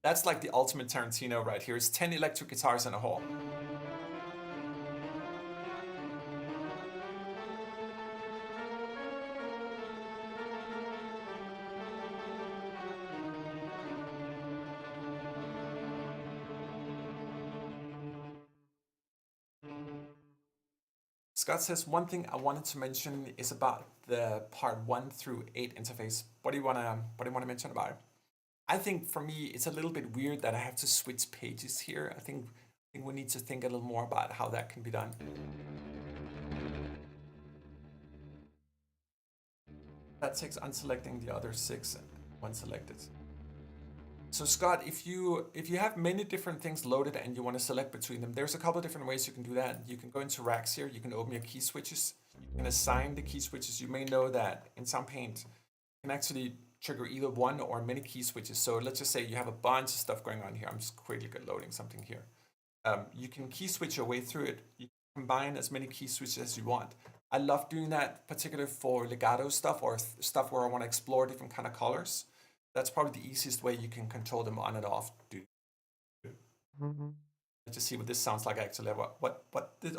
That's like the ultimate Tarantino right here. It's 10 electric guitars in a hall. Scott says, one thing I wanted to mention is about the part 1 through 8 interface. What do you wanna mention about it? I think for me it's a little bit weird that I have to switch pages here. I think we need to think a little more about how that can be done. That takes unselecting the other 6 when selected. So Scott, if you have many different things loaded and you want to select between them, there's a couple of different ways you can do that. You can go into racks here, you can open your key switches, you can assign the key switches. You may know that in Soundpaint, you can actually trigger either one or many key switches. So let's just say you have a bunch of stuff going on here. I'm just quickly loading something here. You can key switch your way through it. You can combine as many key switches as you want. I love doing that, particularly for legato stuff or stuff where I want to explore different kind of colors. That's probably the easiest way you can control them on and off. Let's just see what this sounds like actually. What does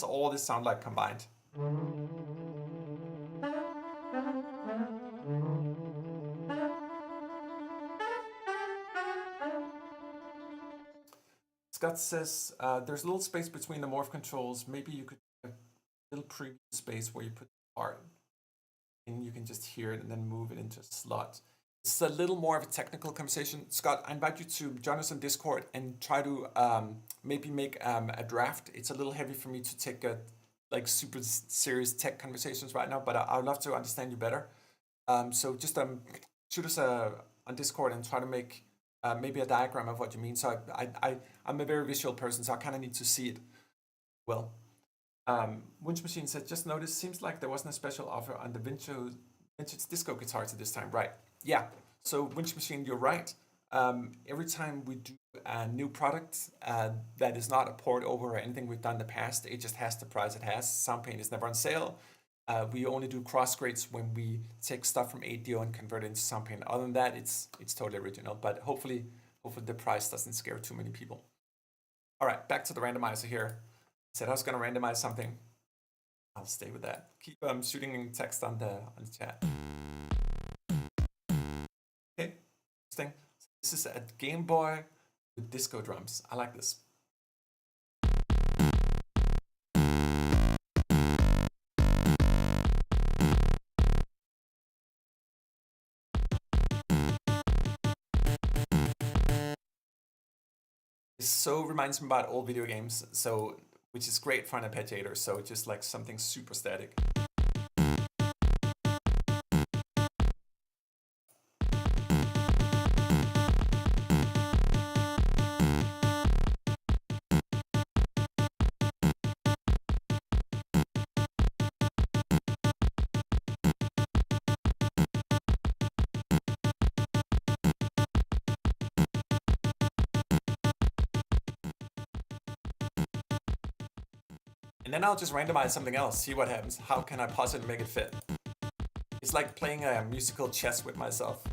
all this sound like combined? Scott says there's a little space between the morph controls. Maybe you could have a little preview space where you put the part and you can just hear it and then move it into a slot. It's a little more of a technical conversation. Scott, I invite you to join us on Discord and try to maybe make a draft. It's a little heavy for me to take like super serious tech conversations right now, but I would love to understand you better. So just shoot us on Discord and try to make maybe a diagram of what you mean. So I'm a very visual person, so I kind of need to see it well. Winch Machine said, just noticed, seems like there wasn't a special offer on the vintage disco guitars at this time. Right. Yeah, so Winch Machine, you're right. Every time we do a new product that is not a port over or anything we've done in the past, it just has the price it has. Soundpaint is never on sale. We only do cross grades when we take stuff from ADO and convert it into Soundpaint. Other than that, it's totally original. But hopefully the price doesn't scare too many people. All right, back to the randomizer here. I said I was going to randomize something. I'll stay with that. Keep shooting text on the chat. Okay, interesting. This is a Game Boy with disco drums. I like this. It so reminds me about old video games, so which is great for an arpeggiator. So just like something super static. And then I'll just randomize something else, see what happens. How can I possibly make it fit? It's like playing a musical chess with myself.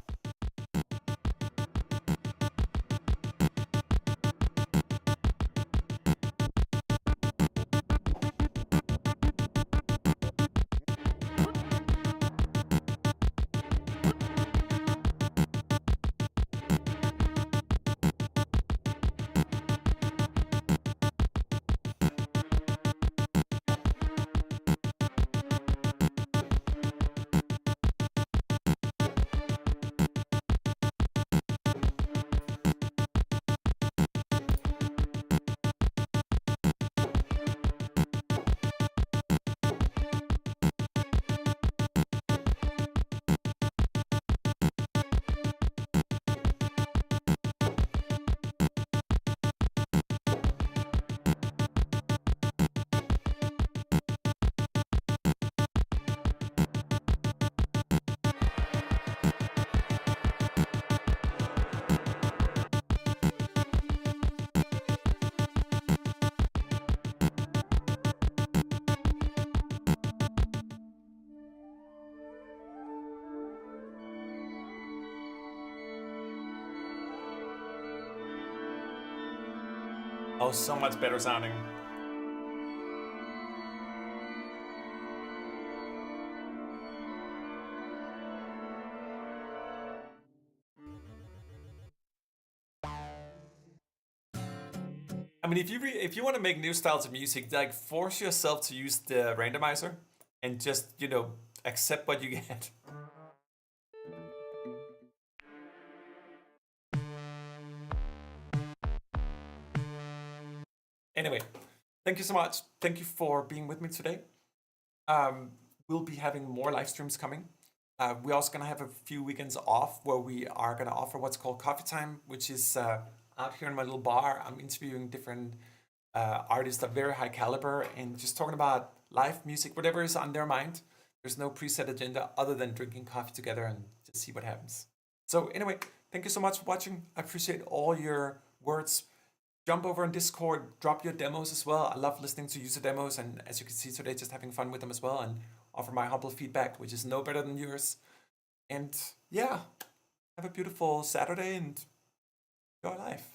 Oh, so much better sounding. I mean, if you want to make new styles of music, like force yourself to use the randomizer and just accept what you get. Anyway, thank you so much. Thank you for being with me today. Um, we'll be having more live streams coming. We're also gonna have a few weekends off where we are gonna offer what's called coffee time, which is out here in my little bar. I'm interviewing different artists of very high caliber and just talking about live music, whatever is on their mind. There's no preset agenda other than drinking coffee together and just see what happens. So anyway, thank you so much for watching. I appreciate all your words. Jump over on Discord, drop your demos as well. I love listening to user demos, and as you can see today, just having fun with them as well, and offer my humble feedback, which is no better than yours. And yeah, have a beautiful Saturday and enjoy life.